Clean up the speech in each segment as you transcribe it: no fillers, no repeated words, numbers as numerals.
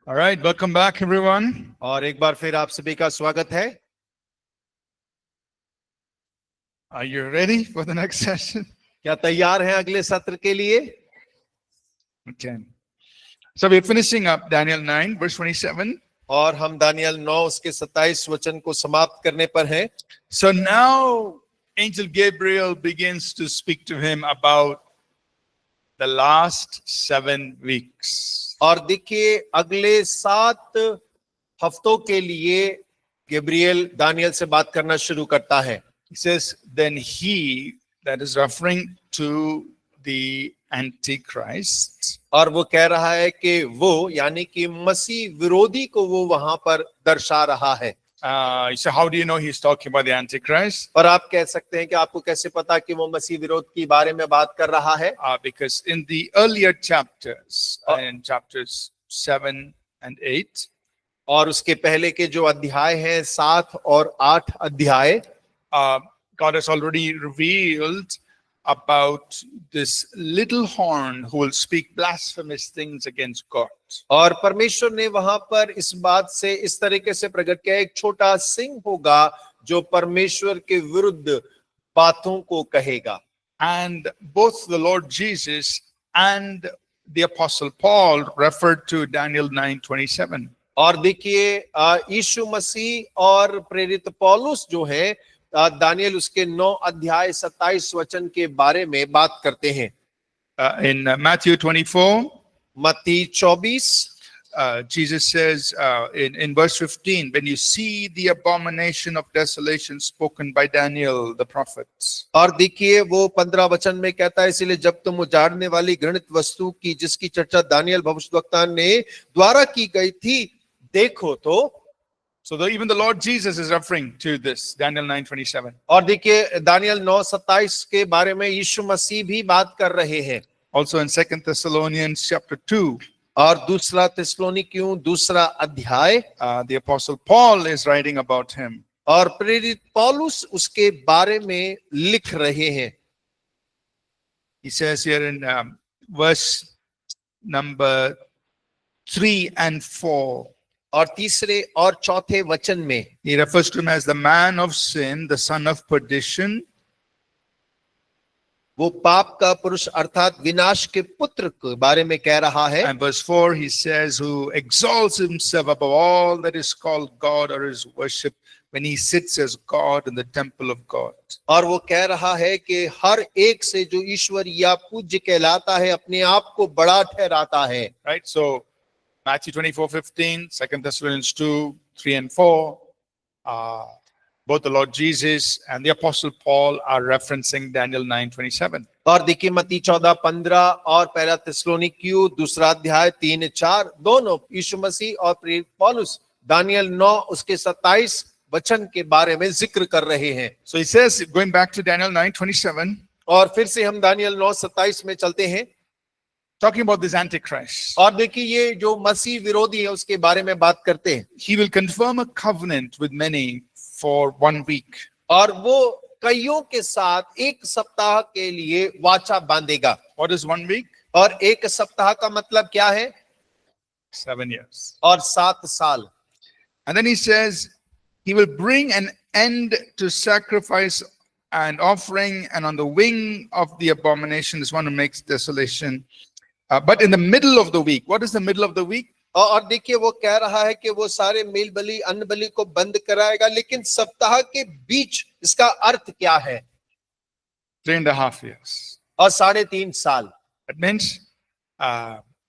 All right, welcome back everyone. और एक बार फिर आप सभी का स्वागत है। Are you ready for the next session? क्या तैयार हैं अगले सत्र के लिए? Okay. So we're finishing up Daniel 9 verse 27. और हम दानियल 9 उसके 27 वचन को समाप्त करने पर हैं। So now Angel Gabriel begins to speak to him about the last 7 weeks. और देखिए अगले 7 हफ्तों के लिए गैब्रियल दानियल से बात करना शुरू करता है। He says, then he, that is referring to the Antichrist, और वो कह रहा है कि वो यानी कि मसीह विरोधी को वो वहां पर दर्शा रहा है। so how do you know he's talking about the Antichrist? और आप कह सकते हैं कि आपको कैसे पता कि वो मसीह विरोध के बारे में बात कर रहा है? Because in the earlier chapters, in chapters 7 and 8, और उसके पहले के जो अध्याय हैं 7 और 8 अध्याय, God has already revealed about this little horn who will speak blasphemous things against God. और परमेश्वर ने वहां पर इस बात से इस तरीके से प्रकट किया, एक छोटा सिंह होगा जो परमेश्वर के विरुद्ध बातों को कहेगा। And both the Lord Jesus and the Apostle Paul referred to Daniel 9:27. और देखिए यीशु मसीह और प्रेरित पौलुस जो है दानियल उसके 9 अध्याय 27 वचन के बारे में बात करते हैं। In Matthew 24, मत्ती 24, Jesus says in verse 15, when you see the abomination of desolation spoken by Daniel the prophet. और देखिए वो 15 वचन में कहता है, इसलिए जब तुम उजाड़ने वाली घृणित वस्तु की जिसकी चर्चा दानियल भविष्यद्वक्ता ने द्वारा की गई थी देखो तो। So even the Lord Jesus is referring to this, Daniel 9:27. और देखिए दानियल 9:27 के बारे में यीशु मसीह भी बात कर रहे हैं। Also in 2 Thessalonians chapter 2, और दूसरा थिस्सलुनीकियों 2 अध्याय, the Apostle Paul is writing about him. और प्रेरित पौलुस उसके बारे में लिख रहे हैं। He says here in verse number 3 and 4, और तीसरे और चौथे वचन में he refers to him as the man of sin, the son of perdition. वो पाप का पुरुष अर्थात विनाश के पुत्र के बारे में कह रहा है। And verse 4 he says, who exalts himself above all that is called God or is worship, when he sits as God in the temple of God. और वो कह रहा है कि हर एक से जो ईश्वर या पूज्य कहलाता है अपने आप को बड़ा ठहराता है। Right, so Matthew 24:15, 2 Thessalonians 2:3 and 4, both the Lord Jesus and the Apostle Paul are referencing Daniel 9:27. और देखिए मत्ती 14:15 और पहला थिस्सलुनीकियों 2 अध्याय 3-4 दोनों यीशु मसीह और प्रेरित पौलुस दानियल 9 उसके 27 वचन के बारे में जिक्र कर रहे हैं। So he says, going back to Daniel 9:27, और फिर से हम दानियल 9:27 में चलते हैं, talking about this Antichrist. और देखिए ये जो मसीह विरोधी है उसके बारे में बात करते हैं। He will confirm a covenant with many for 1 week. और वो कईयों के साथ 1 सप्ताह के लिए वाचा बांधेगा। What is 1 week? और 1 सप्ताह का मतलब क्या है? 7 years. और 7 साल। And then he says, he will bring an end to sacrifice and offering, and on the wing of the abomination is one who makes desolation. But in the middle of the week, what is the middle of the week? और देखिए वो कह रहा है कि वो सारे mail बलि अन्न बलि को बंद कराएगा, लेकिन सप्ताह के बीच इसका अर्थ क्या है? 3.5 years. और 3.5 साल। That means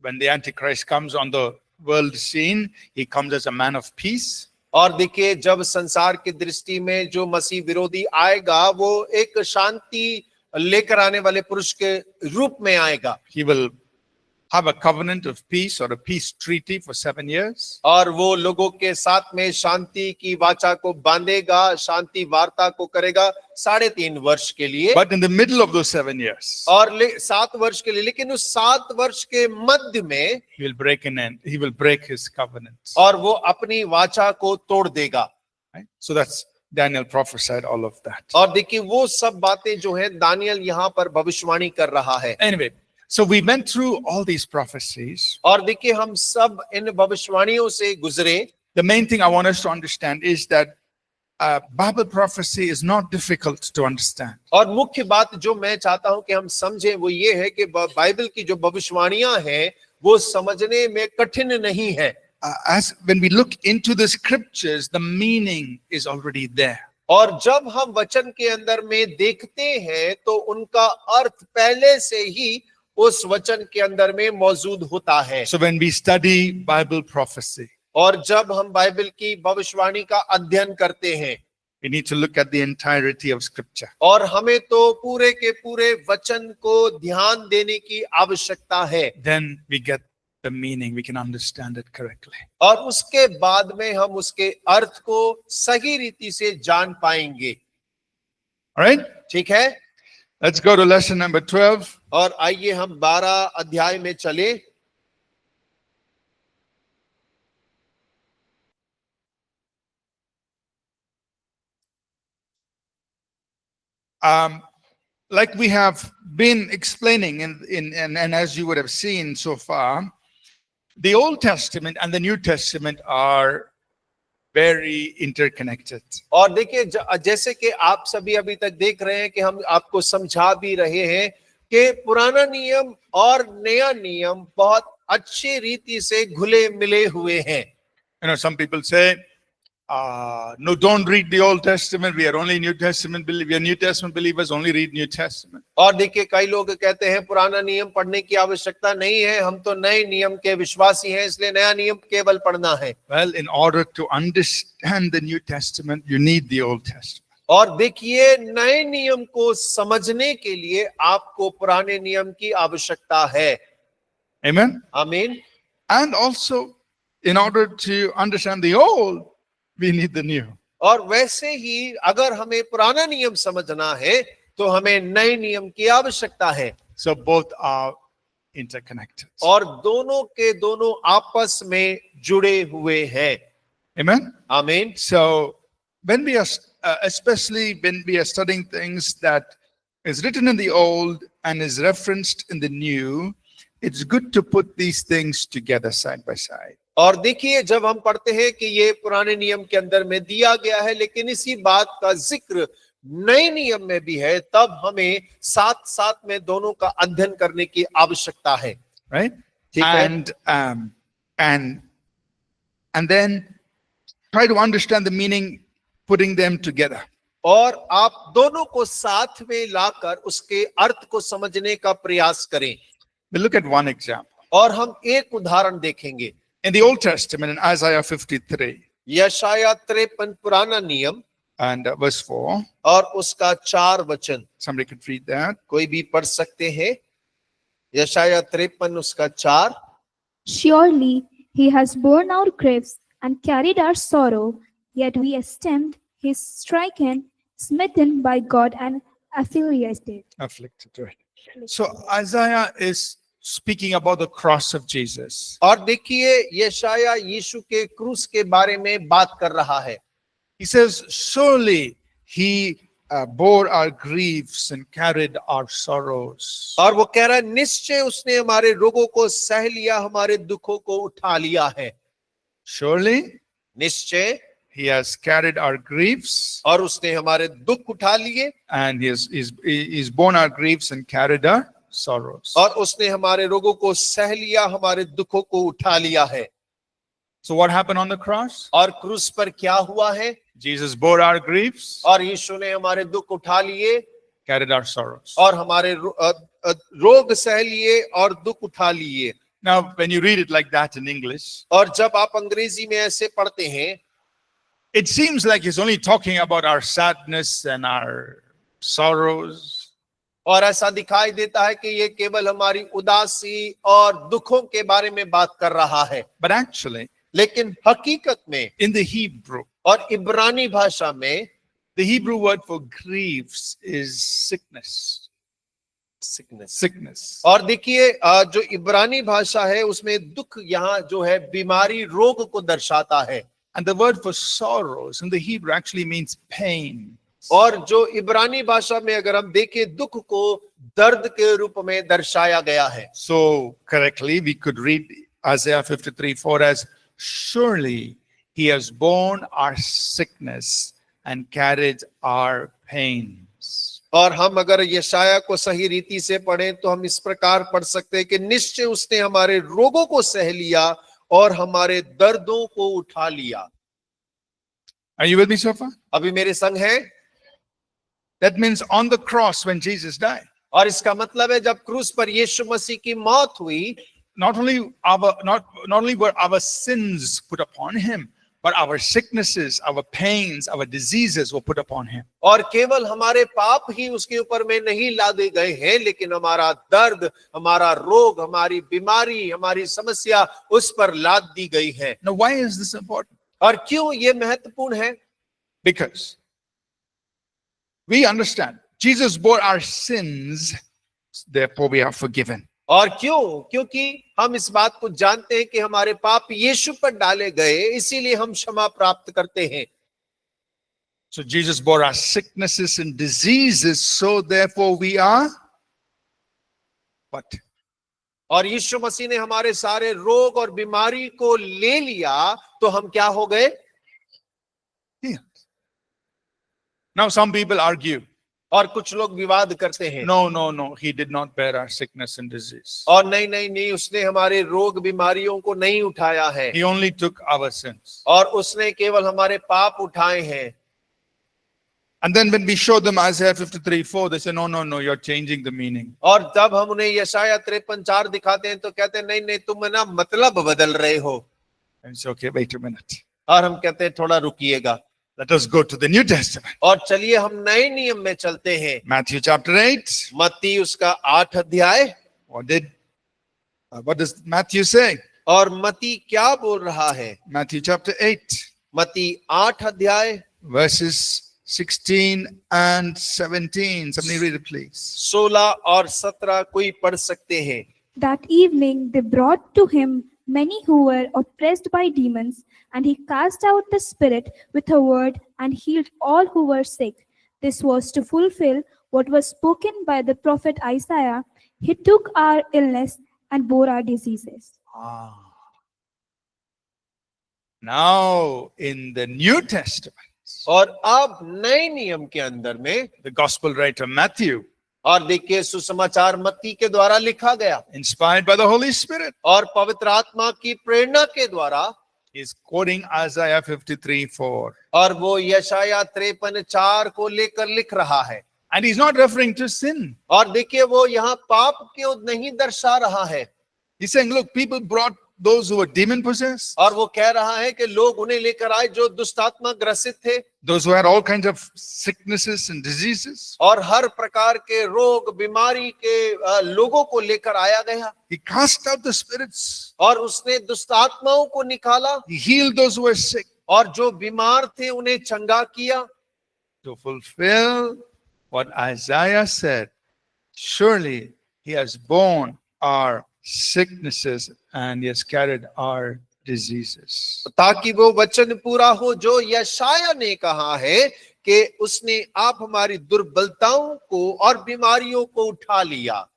when the Antichrist comes on the world scene, he comes as a man of peace. और देखिए जब संसार की दृष्टि में जो मसीह विरोधी आएगा वो एक शांति लेकर आने वाले पुरुष के रूप में आएगा। He will have a covenant of peace or a peace treaty for 7 years. और वो लोगों के साथ में शांति की वाचा को बांधेगा, शांति वार्ता को करेगा 3.5 वर्ष के लिए। But in the middle of those 7 years, और 7 वर्ष के लिए, लेकिन उस 7 वर्ष के मध्य में he will break an end. He will break his covenant. और वो अपनी वाचा को तोड़ देगा। Right? So that's Daniel prophesied all of that. और देखिए वो सब बातें जो है दानियल यहाँ पर भविष्यवाणी कर रहा है। Anyway, So we went through all these prophecies. और देखिए हम सब इन भविष्यवाणियों से गुजरे. The main thing I want us to understand is that Bible prophecy is not difficult to understand. और मुख्य बात जो मैं चाहता हूं कि हम समझें वो ये है कि बाइबल की जो भविष्यवाणियां हैं वो समझने में कठिन नहीं है. As when we look into the scriptures, the meaning is already there. और जब हम वचन के अंदर में देखते हैं तो उनका अर्थ पहले से ही उस वचन के अंदर में मौजूद होता है. So when we study Bible prophecy, और जब हम बाइबल की भविष्यवाणी का अध्ययन करते हैं we need to look at the entirety of scripture. और हमें तो पूरे के पूरे वचन को ध्यान देने की आवश्यकता है. Then we get the meaning, we can understand it correctly. और उसके बाद में हम उसके अर्थ को सही रीति से जान पाएंगे. All right? ठीक है. Let's go to lesson number 12. और आइए हम 12 अध्याय में चले. Like we have been explaining and as you would have seen so far, the Old Testament and the New Testament are very interconnected. और देखिए जैसे कि आप सभी अभी तक देख रहे हैं कि हम आपको समझा भी रहे हैं कि पुराना नियम और नया नियम बहुत अच्छी रीति से घुले मिले हुए हैं. You know, some people say, no, don't read the Old Testament. We are only New Testament believers. We are New Testament believers. Only read New Testament. और देखिए कई लोग कहते हैं पुराना नियम पढ़ने की आवश्यकता नहीं है, हम तो नए नियम के विश्वासी हैं, इसलिए नया नियम केवल पढ़ना है. Well, in order to understand the New Testament, you need the Old Testament. और देखिए नए नियम को समझने के लिए आपको पुराने नियम की आवश्यकता है. Amen. आमीन. And also, in order to understand the Old, we need the new. और वैसे ही अगर हमें पुराना नियम समझना है तो हमें नए नियम की आवश्यकता है. So both are interconnected. और दोनों के दोनों आपस में जुड़े हुए हैं. Amen. आमीन. So when we are, especially when we are studying things that is written in the Old and is referenced in the New, it's good to put these things together side by side. और देखिए जब हम पढ़ते हैं कि ये पुराने नियम के अंदर में दिया गया है लेकिन इसी बात का जिक्र नए नियम में भी है, तब हमें साथ साथ में दोनों का अध्ययन करने की आवश्यकता है. Right? ठीक है. And then try to understand the meaning, putting them together. और आप दोनों को साथ में लाकर उसके अर्थ को समझने का प्रयास करें. We'll look at one example. और हम एक उदाहरण देखेंगे. In the Old Testament, in Isaiah 53, यशाया 53 पुराना नियम and verse 4, और उसका 4 वचन. somebody could read that. कोई भी पढ़ सकते हैं. यशाया 53 उसका 4. Surely he has borne our griefs and carried our sorrow, yet we esteemed his stricken, smitten by God and afflicted. Right. So Isaiah is speaking about the cross of Jesus. और देखिए यशाया यीशु के क्रूस के बारे में बात कर रहा है. He says, surely he bore our griefs and carried our sorrows. और वो कह रहा है निश्चय उसने हमारे रोगों को सह लिया, हमारे दुखों को उठा लिया है. Surely निश्चय he has carried our griefs और उसने हमारे दुख उठा लिए, and he's borne our griefs and carried our sorrows. और उसने हमारे रोगों को सह लिया, हमारे दुखों को उठा लिया है. So what happened on the cross? और क्रूस पर क्या हुआ है? Jesus bore our griefs, और यीशु ने हमारे दुख उठा लिए, carried our sorrows. और हमारे रोग सह लिए और दुख उठा लिए. Now, when you read it like that in English, और जब आप अंग्रेजी में ऐसे पढ़ते हैं, it seems like he's only talking about our sadness and our sorrows. और ऐसा दिखाई देता है कि ये केवल हमारी उदासी और दुखों के बारे में बात कर रहा है. But actually, लेकिन हकीकत में in the Hebrew, और इब्रानी भाषा में the Hebrew word for griefs is sickness. Sickness. और देखिए जो इब्रानी भाषा है उसमें दुख यहाँ जो है बीमारी रोग को दर्शाता है. And the word for sorrows in the Hebrew actually means pain. और जो इब्रानी भाषा में अगर हम देखें दुख को दर्द के रूप में दर्शाया गया है. So correctly, we could read Isaiah 53:4 as, surely he has borne our sickness and carried our pains. और हम अगर यशाया को सही रीति से पढ़ें तो हम इस प्रकार पढ़ सकते हैं कि निश्चय उसने हमारे रोगों को सह लिया और हमारे दर्दों को उठा लिया. Are you with me so far? अभी मेरे संग है. That means on the cross when Jesus died, और इसका मतलब है जब क्रूस पर यीशु मसीह की मौत हुई, not only were our sins put upon him, but our sicknesses, our pains, our diseases were put upon him. और केवल हमारे पाप ही उसके ऊपर में नहीं लादे गए हैं, लेकिन हमारा दर्द, हमारा रोग, हमारी बीमारी, हमारी समस्या उस पर लाद दी गई है. Now, why is this important? और क्यों ये महत्वपूर्ण है? Because we understand Jesus bore our sins, therefore we are forgiven. और क्यों? क्योंकि हम इस बात को जानते हैं कि हमारे पाप यीशु पर डाले गए, इसीलिए हम क्षमा प्राप्त करते हैं. So Jesus bore our sicknesses and diseases, so therefore we are what? और यीशु मसीह ने हमारे सारे रोग और बीमारी को ले लिया, तो हम क्या हो गए? Healed. Now some people argue, और कुछ लोग विवाद करते हैं. no, he did not bear our sickness and disease. और नहीं, उसने हमारे रोग बीमारियों को नहीं उठाया है. He only took our sins. और उसने केवल हमारे पाप उठाए हैं. And then when we show them Isaiah 53:4, they say, no, you're changing the meaning. और जब हम उन्हें यशाया 53:4 दिखाते हैं तो कहते हैं नहीं, तुम ना मतलब बदल रहे हो. And say, okay, wait a minute. और हम कहते हैं थोड़ा रुकिएगा. Let us go to the New Testament. और चलिए हम नए नियम में चलते हैं. Matthew chapter 8. मत्ती उसका 8 अध्याय. What does Matthew say? और मत्ती क्या बोल रहा है? Matthew chapter 8, मत्ती 8 अध्याय verses 16 and 17. Somebody read it, please. 16 और 17 कोई पढ़ सकते हैं. That evening they brought to him many who were oppressed by demons, and he cast out the spirit with a word and healed all who were sick. This was to fulfill what was spoken by the prophet Isaiah. He took our illness and bore our diseases. Now, in the New Testament, और अब नए नियम के अंदर में the gospel writer Matthew, और देखिए सुसमाचार मत्ती के द्वारा लिखा गया, inspired by the Holy Spirit, और पवित्र आत्मा की प्रेरणा के द्वारा is quoting Isaiah 53:4. और वो यशाया 53:4 को लेकर लिख रहा है. And he's not referring to sin. और देखिए वो यहाँ पाप क्यों नहीं दर्शा रहा है. He's saying, look, people brought those who were demon possessed, और वो कह रहा है कि लोग उन्हें लेकर आए जो दुष्टात्मा ग्रसित थे, those who had all kinds of sicknesses and diseases. और हर प्रकार के रोग बीमारी के लोगों को लेकर आया गया. He cast out the spirits. और उसने दुष्टात्माओं को निकाला, He healed those who were sick, और जो बीमार थे उन्हें चंगा किया. to fulfill what Isaiah said. Surely he has borne our sicknesses and he has carried our diseases. ताकि वो वचन पूरा हो जो यशाया ने कहा है कि उसने आप हमारी दुर्बलताओं को और बीमारियों को उठा लिया.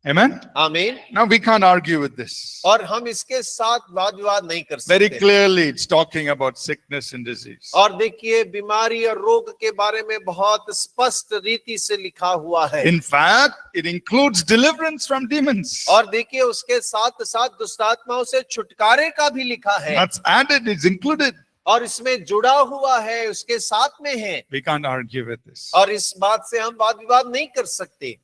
Amen. आमीन. Now we can't argue with this. और हम इसके साथ वाद विवाद नहीं कर Very सकते. clearly it's talking about sickness and disease. और देखिए बीमारी और रोग के बारे में बहुत स्पष्ट रीति से लिखा हुआ है. In fact, it includes deliverance from demons. और देखिए उसके साथ साथ दुष्टात्माओं से छुटकारे का भी लिखा है. That's added, it's included. और इसमें जुड़ा हुआ है, उसके साथ में है. We can't argue with this. और इस बात से हम वाद विवाद नहीं कर सकते.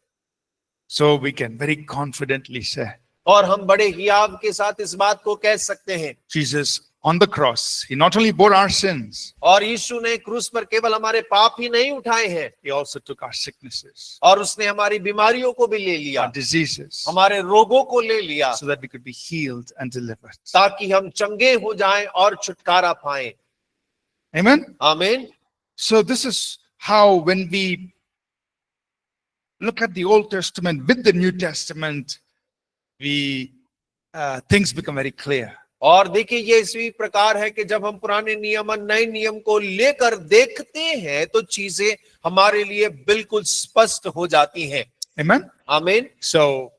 So we can very confidently say, और हम बड़े हियाव के साथ इस बात को कह सकते हैं, Jesus on the cross, he not only bore our sins, और यीशु ने क्रूस पर केवल हमारे पाप ही नहीं उठाए हैं, he also took our sicknesses, और उसने हमारी बीमारियों को भी ले लिया, our diseases, हमारे रोगों को ले लिया, so that we could be healed and delivered. ताकि हम चंगे हो जाएं और छुटकारा पाएं. Amen. आमीन. So this is how, when we look at the Old Testament with the New Testament, we things become very clear. और देखिए ये इसी प्रकार है कि जब हम पुराने नियम और नए नियम को लेकर देखते हैं तो चीजें हमारे लिए बिल्कुल स्पष्ट हो जाती हैं। Amen. आमीन। So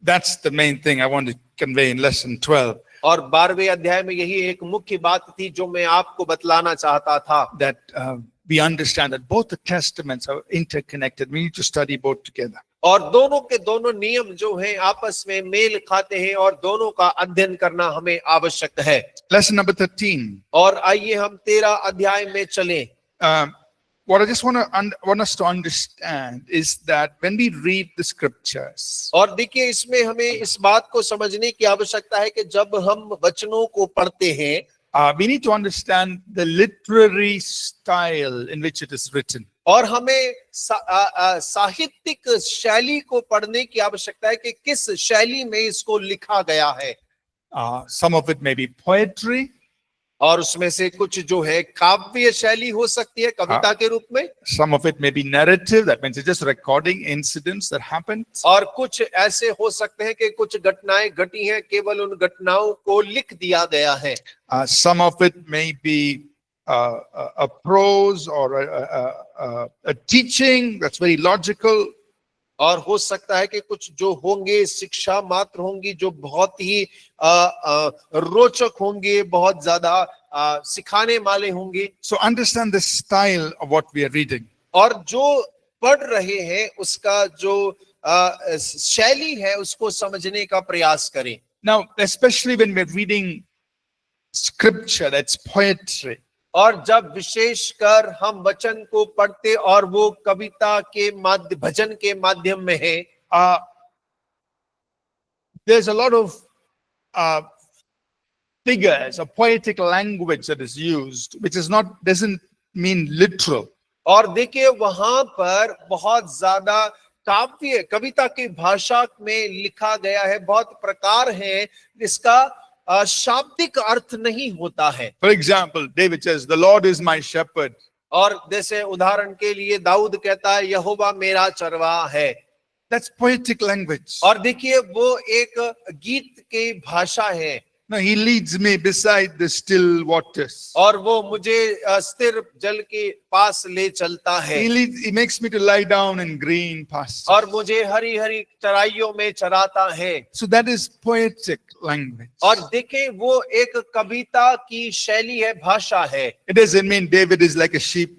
that's the main thing I want to convey in lesson 12. और 12वें अध्याय में यही एक मुख्य बात थी जो मैं आपको बतलाना चाहता था, That we understand that both the testaments are interconnected. We need to study both together. और दोनों के दोनों नियम जो हैं आपस में मेल खाते हैं और दोनों का अध्ययन करना हमें आवश्यक है। Lesson number 13. और आइए हम 13 अध्याय में चलें। What I just want us to understand is that when we read the scriptures, और देखिए इसमें हमें इस बात को समझने की आवश्यकता है कि जब हम वचनों को पढ़ते हैं we need to understand the literary style in which it is written. और हमें साहित्यिक शैली को पढ़ने की आवश्यकता है कि किस शैली में इसको लिखा गया है। Some of it may be poetry, और उसमें से कुछ जो है काव्य शैली हो सकती है, कविता के रूप में। some of it may be narrative, that means it's just recording incidents that happened. और कुछ ऐसे हो सकते हैं कि कुछ घटनाएं घटी हैं, केवल उन घटनाओं को लिख दिया गया है। Some of it may be a prose or a teaching that's very logical. और हो सकता है कि कुछ जो होंगे शिक्षा मात्र होंगी, जो बहुत ही रोचक होंगे, बहुत ज्यादा सिखाने वाले होंगे। So understand the style of what we are reading. और जो पढ़ रहे हैं उसका जो शैली है उसको समझने का प्रयास करें। Now, especially when we're reading scripture, that's poetry. और जब विशेषकर हम वचन को पढ़ते और वो कविता के माध्यम, भजन के माध्यम में है, there's a lot of figures, a poetic language that is used, which doesn't mean literal. और देखिए वहां पर बहुत ज्यादा काव्य कविता की भाषा में लिखा गया है, बहुत प्रकार है जिसका शाब्दिक अर्थ नहीं होता है। For example, David says, "The Lord is my shepherd." और जैसे उदाहरण के लिए दाऊद कहता है यहोवा मेरा चरवाहा है। That's poetic language. और देखिए वो एक गीत की भाषा है। No, he leads me beside the still waters. और वो मुझे स्थिर जल के पास ले चलता है। He makes me to lie down in green pastures. और मुझे हरी हरी चराइयों में चराता है। So that is poetic language. और देखें वो एक कविता की शैली है, भाषा है। It doesn't mean David is like a sheep.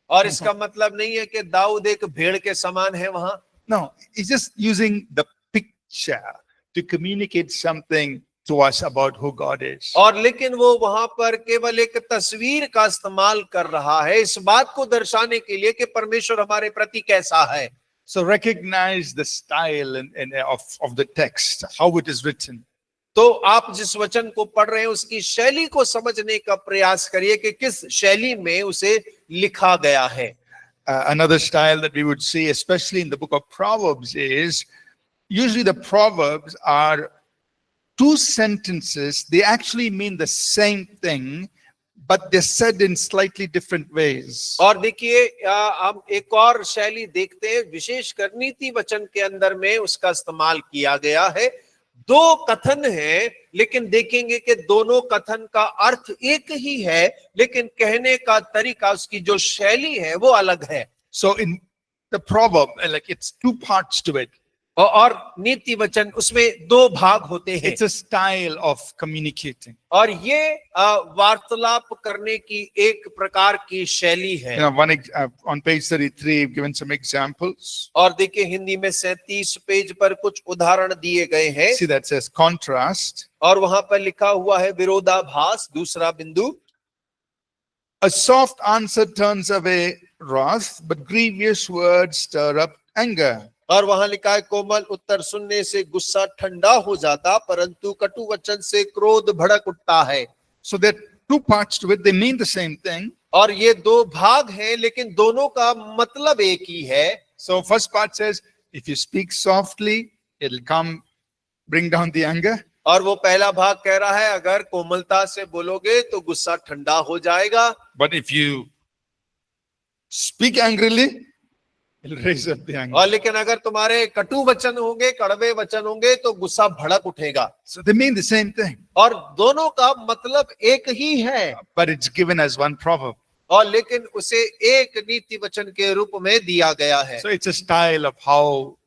और इसका मतलब नहीं है कि दाऊद एक भेड़ के समान है वहां। No, he's just using the picture to communicate something to us about who God is. और लेकिन वो वहां पर केवल एक तस्वीर का इस्तेमाल कर रहा है इस बात को दर्शाने के लिए कि परमेश्वर हमारे प्रति कैसा है। So recognize the style of the text, how it is written. तो आप जिस वचन को पढ़ रहे हैं उसकी शैली को समझने का प्रयास करिए कि किस शैली में उसे लिखा गया है। Another style that we would see, especially in the book of Proverbs, is usually the Proverbs are two sentences. They actually mean the same thing, but they're said in slightly different ways. और देखिए हम एक और शैली देखते हैं, विशेषकर नीति वचन के अंदर में उसका इस्तेमाल किया गया है। दो कथन है लेकिन देखेंगे कि दोनों कथन का अर्थ एक ही है, लेकिन कहने का तरीका, उसकी जो शैली है वो अलग है। So in the proverb, like it's two parts to it. और नीति वचन उसमें दो भाग होते हैं। It's a style of communicating. और ये वार्तालाप करने की एक प्रकार की शैली है। On page 33, I've given some examples. और देखिए हिंदी में 37 पेज पर कुछ उदाहरण दिए गए हैं। See that says contrast. और वहां पर लिखा हुआ है विरोधाभास, दूसरा बिंदु। A soft answer turns away wrath, but grievous words stir up anger. और वहां लिखा है कोमल उत्तर सुनने से गुस्सा ठंडा हो जाता, परंतु कटु वचन से क्रोध भड़क उठता है। So there are two parts to it. They mean the same thing. और ये दो भाग हैं लेकिन दोनों का मतलब एक ही है। So first part says, if you speak softly, it'll bring down the anger. और वो पहला भाग कह रहा है अगर कोमलता से बोलोगे तो गुस्सा ठंडा हो जाएगा। But if you speak angrily, it'll raise up the anger. और लेकिन अगर तुम्हारे कटु वचन होंगे, कड़वे वचन होंगे, तो गुस्सा भड़क उठेगा। So they mean the same thing, और दोनों का मतलब एक ही है, but it's given as one proverb. और लेकिन उसे एक नीति वचन के रूप में दिया गया है। So it's a style of how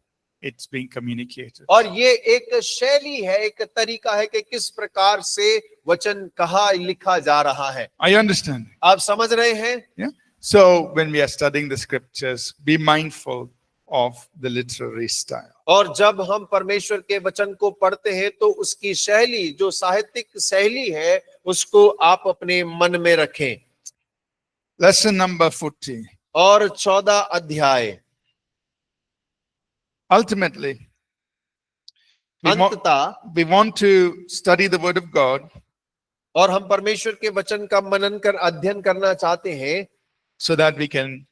it's being communicated. और ये एक शैली है, एक तरीका है कि किस प्रकार से वचन कहा लिखा जा रहा है। Are you understanding? आप समझ रहे हैं? Yeah. So when we are studying the scriptures, be mindful of the literary style. और जब हम परमेश्वर के वचन को पढ़ते हैं तो उसकी शैली, जो साहित्यिक शैली है, उसको आप अपने मन में रखें। Lesson number 40. और 14 अध्याय। Ultimately, अंततः we want to study the word of God और हम परमेश्वर के वचन का मनन कर अध्ययन करना चाहते हैं, so that we can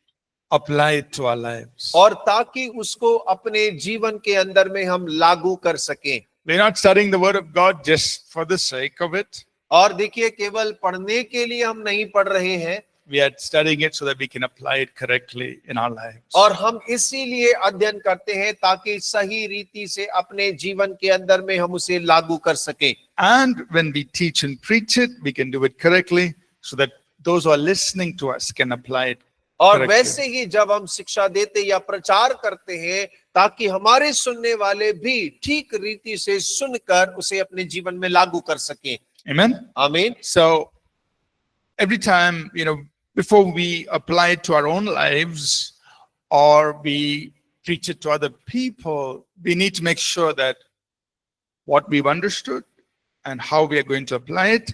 apply it to our lives. और ताकि उसको अपने जीवन के अंदर में हम लागू कर सकें। We're not studying the word of God just for the sake of it. और देखिए, केवल पढ़ने के लिए हम नहीं पढ़ रहे हैं, We are studying it so that we can apply it correctly in our lives. और हम इसीलिए अध्ययन करते हैं ताकि सही रीति से अपने जीवन के अंदर में हम उसे लागू कर सकें। And when we teach and preach it, we can do it correctly so that those who are listening to us can apply it. और correctly. वैसे ही जब हम शिक्षा देते या प्रचार करते हैं, ताकि हमारे सुनने वाले भी ठीक रीति से सुनकर उसे अपने जीवन में लागू कर सकें। Amen. आमीन। So every time, before we apply it to our own lives or we preach it to other people, we need to make sure that what we've understood and how we are going to apply it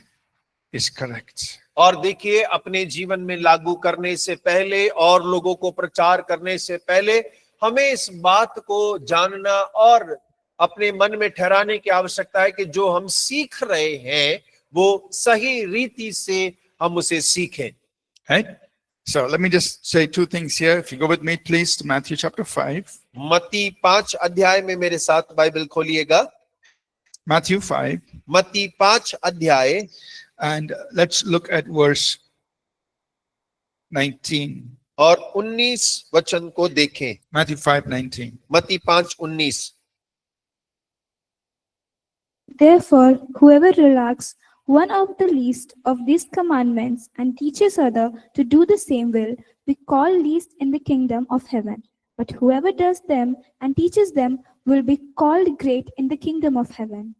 is correct. और देखिए, अपने जीवन में लागू करने से पहले और लोगों को प्रचार करने से पहले हमें इस बात को जानना और अपने मन में ठहराने की आवश्यकता है कि जो हम सीख रहे हैं वो सही रीति से हम उसे सीखें। Right? So let me just say two things here. If you go with me, please, to Matthew chapter 5. मत्ती 5 अध्याय में मेरे साथ बाइबल खोलिएगा। Matthew 5. मत्ती 5 अध्याय, And let's look at verse 19. और 19 वचन को देखें। Matthew 5:19. मत्ती 5:19। Therefore, whoever relaxes one of the least of these commandments and teaches other to do the same will be called least in the kingdom of heaven. But whoever does them and teaches them will be called great in the kingdom of heaven.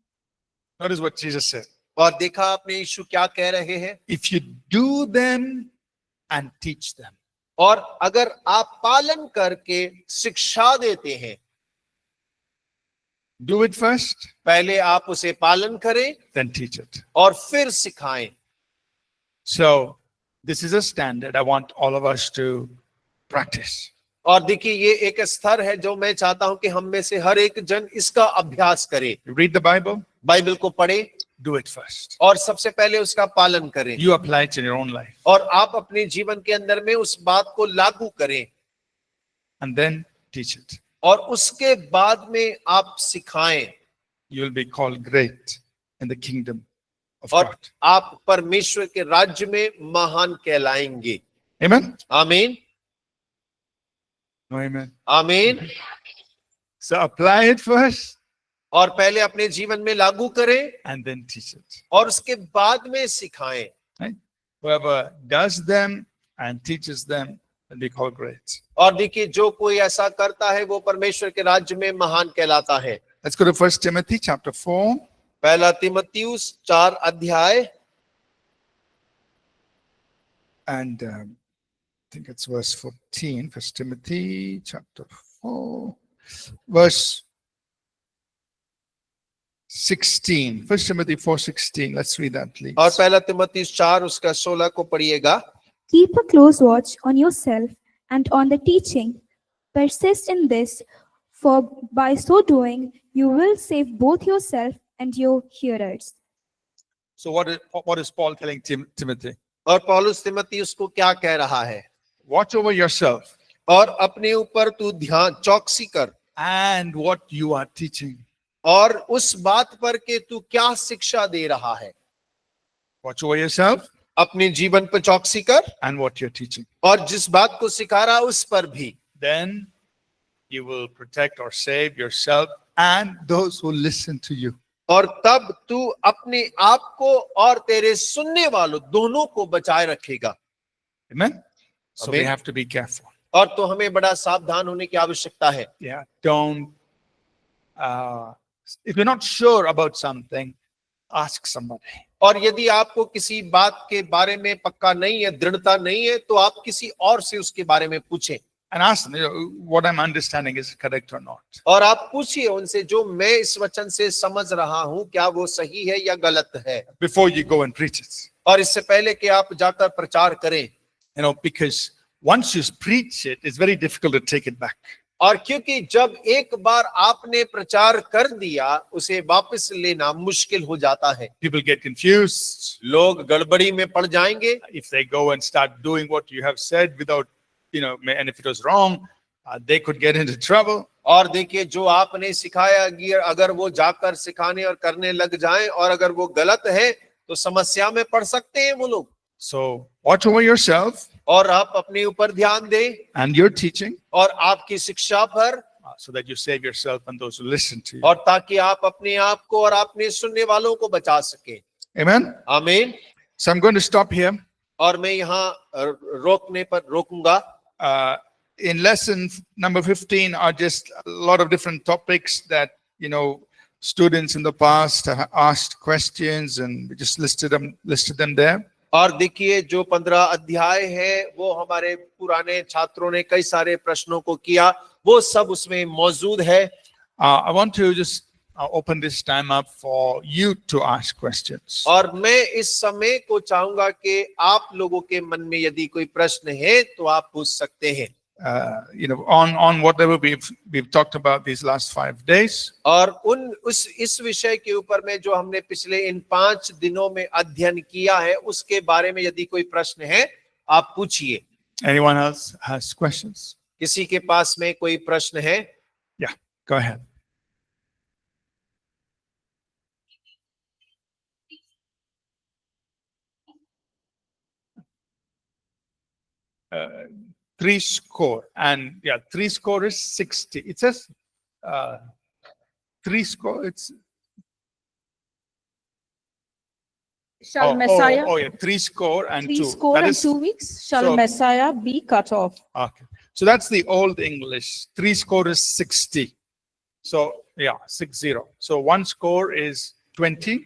Notice what Jesus said. और देखा आपने यीशु क्या कह रहे हैं? If you do them and teach them. और अगर आप पालन करके शिक्षा देते हैं, Do it first, पहले आप उसे पालन करें then teach it. और फिर सिखाएं। So this is a standard I want all of us to practice. और देखिए, ये एक स्तर है जो मैं चाहता हूं कि हम में से हर एक जन इसका अभ्यास करे। You read the Bible, Bible को पढ़े do it first. और सबसे पहले उसका पालन करें, You apply it in your own life. और आप अपने जीवन के अंदर में उस बात को लागू करें, And then teach it. और उसके बाद में आप सिखाएं, You will be called great in the kingdom of और God. आप परमेश्वर के राज्य में महान कहलाएंगे। Amen? आमीन, No, amen. आमीन। So apply it first और पहले अपने जीवन में लागू करें and then teach it. और उसके बाद में सिखाएं। Right? Whoever does them and teaches them will be called great. और देखिए, जो कोई ऐसा करता है वो परमेश्वर के राज्य में महान कहलाता है। Let's go to 1 Timothy chapter 4. पहला तीमुथियुस 4 अध्याय, And I think it's verse 14. 1 Timothy chapter 4, verse 16. 1 Timothy 4:16. Let's read that, please. और पहला तीमुथियुस 4 उसका 16 को पढ़िएगा। Keep a close watch on yourself and on the teaching. Persist in this, for by so doing you will save both yourself and your hearers. So what is Paul telling Timothy? और पौलुस तीमुथियुस को क्या कह रहा है? Watch over yourself और अपने ऊपर तू ध्यान चौकसी कर, and what you are teaching. और उस बात पर के तू क्या शिक्षा दे रहा है। Watch over yourself अपने जीवन पर चौकसी कर, and what you're teaching. और जिस बात को सिखा रहा उस पर भी। Then you will protect or save yourself and those who listen to you. और तब तू अपने आप को और तेरे सुनने वालों दोनों को बचाए रखेगा। Amen? So we Amen. have to be careful. और तो हमें बड़ा सावधान होने की आवश्यकता है। Yeah. Don't, if you're not sure about something, ask somebody. और यदि आपको किसी बात के बारे में पक्का नहीं है, दृढ़ता नहीं है, तो आप किसी और से उसके बारे में पूछें। And ask them, what I'm understanding is correct or not. और आप पूछिए उनसे, जो मैं इस वचन से समझ रहा हूं क्या वो सही है या गलत है, Before you go and preach it. और इससे पहले कि आप जाकर प्रचार करें। Because once you preach it, it's very difficult to take it back. और क्योंकि जब एक बार आपने प्रचार कर दिया, उसे वापस लेना मुश्किल हो जाता है। People get confused. लोग गड़बड़ी में पड़ जाएंगे। If they go and start doing what you have said without, and if it was wrong, they could get into trouble. और देखिए, जो आपने सिखाया गया अगर वो जाकर सिखाने और करने लग जाएं और अगर वो गलत है तो समस्या में पड़ सकते हैं वो लोग। So watch over yourself और आप अपने ऊपर ध्यान दें and your teaching, और आपकी शिक्षा पर, so that you save yourself and those who listen to you. और ताकि आप अपने आप को और अपने सुनने वालों को बचा सके। Amen. आमीन। So I'm going to stop here. और मैं यहाँ रोकने पर रोकूंगा। In lesson number 15 are just a lot of different topics that, students in the past have asked questions, and we just listed them there. और देखिए, जो 15 अध्याय है वो हमारे पुराने छात्रों ने कई सारे प्रश्नों को किया, वो सब उसमें मौजूद है। I want to just open this time up for you to ask questions. और मैं इस समय को चाहूंगा कि आप लोगों के मन में यदि कोई प्रश्न है तो आप पूछ सकते हैं। On whatever we've talked about these last 5 days. और इस विषय के ऊपर में जो हमने पिछले इन 5 दिनों में अध्ययन किया है उसके बारे में यदि कोई प्रश्न है आप पूछिए। Anyone else has questions? किसी के पास में कोई प्रश्न है? Yeah, go ahead. Three score, and 3 score is 60. It says 3 score. It's Shall Messiah 3 score and 2. 3 score That and is- 2 weeks? Shall so- Messiah be cut off? Okay, so that's the old English. 3 score is 60. So 60. So 1 score is 20.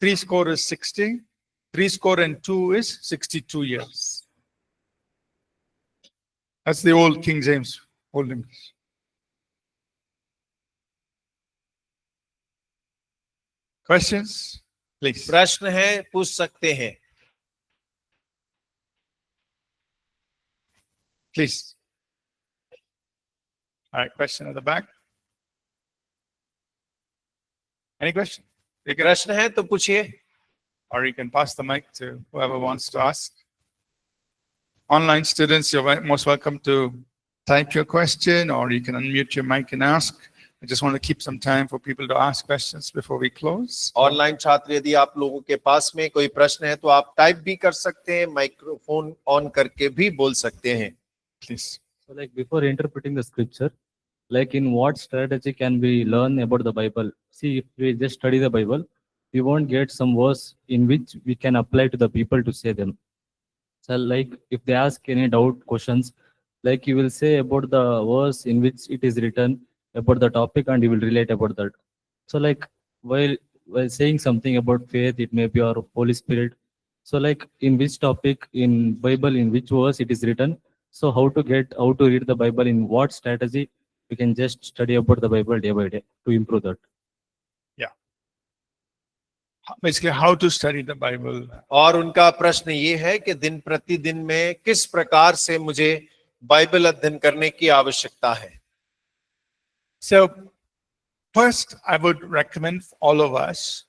3 score is 60. 3 score and 2 is 62 years. That's the old King James Old English. Questions, please. प्रश्न है, पूछ सकते हैं। Please. All right, question at the back. Any question? You can, प्रश्न है तो पूछिए। or you can pass the mic to whoever wants to ask. Online students, you're most welcome to type your question, or you can unmute your mic and ask. I just want to keep some time for people to ask questions before we close. Online छात्र, यदि आप लोगों के पास में कोई प्रश्न है तो आप टाइप भी कर सकते हैं, माइक्रोफोन ऑन करके भी बोल सकते हैं। Please. So like before interpreting the scripture, like in what strategy can we learn about the Bible? See, if we just study the Bible, we won't get some verse in which we can apply to the people to say them. So like if they ask any doubt questions, like you will say about the verse in which it is written about the topic and you will relate about that. So like while saying something about faith, it may be our Holy Spirit. So like in which topic in Bible, in which verse it is written. So how to read the Bible, in what strategy we can just study about the Bible day by day to improve that. Basically, how to study the Bible. और उनका प्रश्न ये है कि दिन प्रतिदिन में किस प्रकार से मुझे बाइबल अध्ययन करने की आवश्यकता है। So, first, I would recommend all of us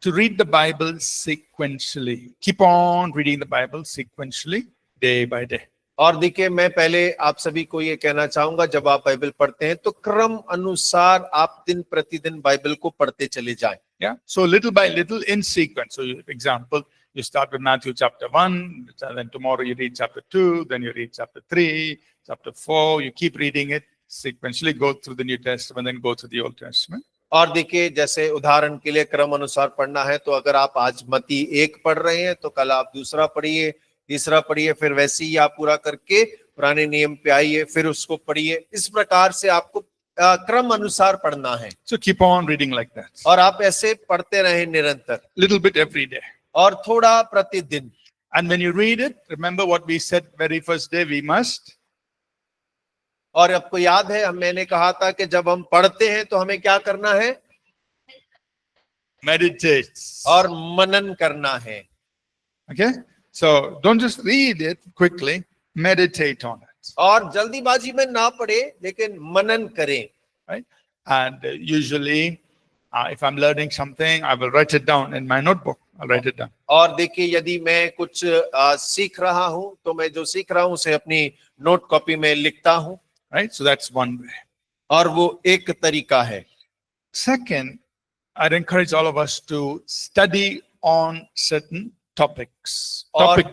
to read the Bible sequentially. Keep on reading the Bible sequentially, day by day. और देखिए, मैं पहले आप सभी को ये कहना चाहूंगा, जब आप बाइबल पढ़ते हैं तो क्रम अनुसार आप दिन प्रतिदिन बाइबल को पढ़ते चले जाएं। Yeah. So little by little in sequence. So example, you start with Matthew chapter 1, then tomorrow you read chapter 2, then you read chapter 3, chapter 4, you keep reading it sequentially go through the New Testament, then go through the Old Testament. और देखिए, जैसे उदाहरण के लिए क्रम अनुसार पढ़ना है, तो अगर आप आज मत्ती 1 पढ़ रहे हैं तो कल आप दूसरा पढ़िए, तीसरा पढ़िए, फिर वैसे ही आप पूरा करके पुराने नियम पे आइए, फिर उसको पढ़िए। इस प्रकार से आपको क्रम अनुसार पढ़ना है। So keep on reading like that. और आप ऐसे पढ़ते रहें निरंतर, Little bit every day. और थोड़ा प्रतिदिन। And when you read it, remember what we said very first day, we must और आपको याद है, मैंने कहा था कि जब हम पढ़ते हैं तो हमें क्या करना है? meditate. और मनन करना है। Okay? So don't just read it quickly, meditate on it. और जल्दीबाजी में ना पढ़े, लेकिन मनन करें। Right? And usually, if I'm learning something, I will write it down in my notebook. I'll write it down. और देखिए, यदि मैं कुछ सीख रहा हूं तो मैं जो सीख रहा हूं उसे अपनी नोट कॉपी में लिखता हूं। Right? So that's one way. और वो एक तरीका है। Second, I'd encourage all of us to study on certain topics.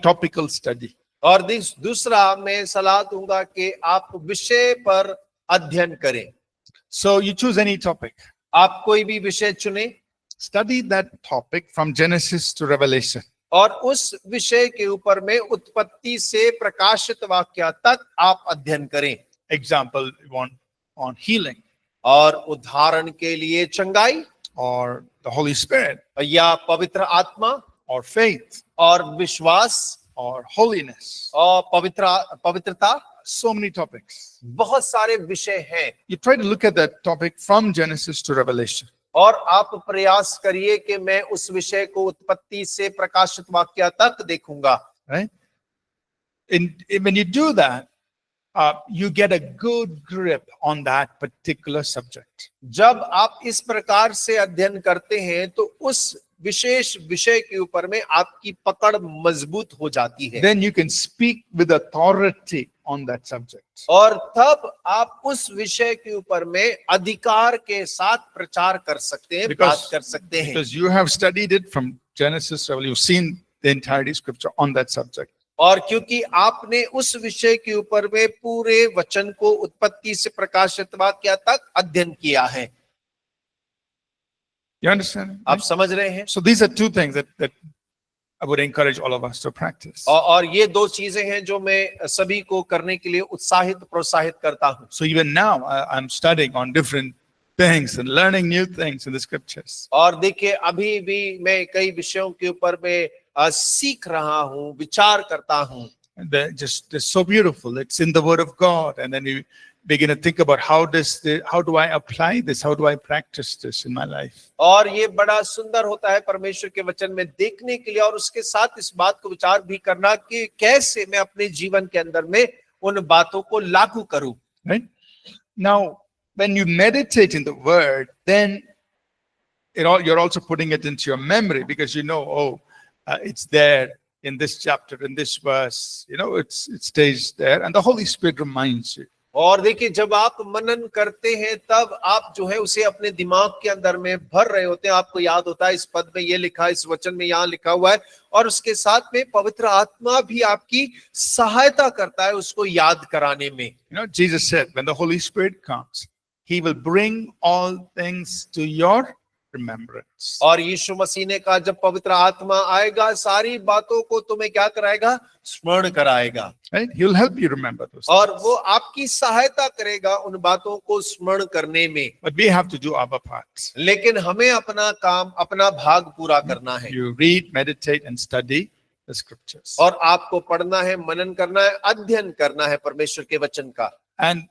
Topical study. और दूसरा मैं सलाह दूंगा कि आप विषय पर अध्ययन करें। So you choose any topic. आप कोई भी विषय चुने, Study that topic from Genesis to Revelation. और उस विषय के ऊपर में उत्पत्ति से प्रकाशित वाक्य तक आप अध्ययन करें। Example, one on healing और उदाहरण के लिए चंगाई, or the Holy Spirit, या पवित्र आत्मा, or faith, और विश्वास, or holiness. और पवित्रता। So many topics. बहुत सारे विषय हैं, You try to look at that topic from Genesis to Revelation. और आप प्रयास करिए कि मैं उस विषय को उत्पत्ति से प्रकाशित वाक्य तक देखूंगा। Right? When you do that, you get a good grip on that particular subject. जब आप इस प्रकार से अध्ययन करते हैं तो उस विशेष विषय के ऊपर में आपकी पकड़ मजबूत हो जाती है। Then you can speak with authority on that subject. और तब आप उस विषय के ऊपर में अधिकार के साथ प्रचार कर सकते हैं, बात कर सकते हैं। Because you have studied it from Genesis, you've seen the entirety scripture on that subject. और क्योंकि आपने उस विषय के ऊपर में पूरे वचन को उत्पत्ति से प्रकाशित वाक्य तक अध्ययन किया है। You understand? आप समझ रहे हैं? So these are two things that I would encourage all of us to practice. और ये दो चीजें हैं जो मैं सभी को करने के लिए उत्साहित प्रोत्साहित करता हूँ। So even now I'm studying on different things and learning new things in the scriptures. और देखिए, अभी भी मैं कई विषयों के ऊपर में सीख रहा हूँ, विचार करता हूँ। And they're just so beautiful. It's in the Word of God, and then you begin to think about how do I apply this? How do I practice this in my life? और ये बड़ा सुंदर होता है परमेश्वर के वचन में देखने के लिए, और उसके साथ इस बात को विचार भी करना कि कैसे मैं अपने जीवन के अंदर में उन बातों को लागू करूं। Right? Now, when you meditate in the Word, then you're also putting it into your memory, because you know, it's there in this chapter, in this verse. It stays there, and the Holy Spirit reminds you. और देखिए, जब आप मनन करते हैं तब आप जो है उसे अपने दिमाग के अंदर में भर रहे होते हैं। आपको याद होता है इस पद में ये लिखा है, इस वचन में यहाँ लिखा हुआ है, और उसके साथ में पवित्र आत्मा भी आपकी सहायता करता है उसको याद कराने में। Jesus said, when the Holy Spirit comes, He will bring all things to your remembrance. और यीशु मसीह ने कहा, जब पवित्र आत्मा आएगा सारी बातों को तुम्हें क्या कराएगा? स्मरण कराएगा। Right? He'll help you remember those और things. वो आपकी सहायता करेगा उन बातों को स्मरण करने में। But we have to do our part. लेकिन हमें अपना काम, अपना भाग पूरा करना है। You read, meditate, and study the scriptures. और आपको पढ़ना है, मनन करना है, अध्ययन करना है परमेश्वर के वचन का। And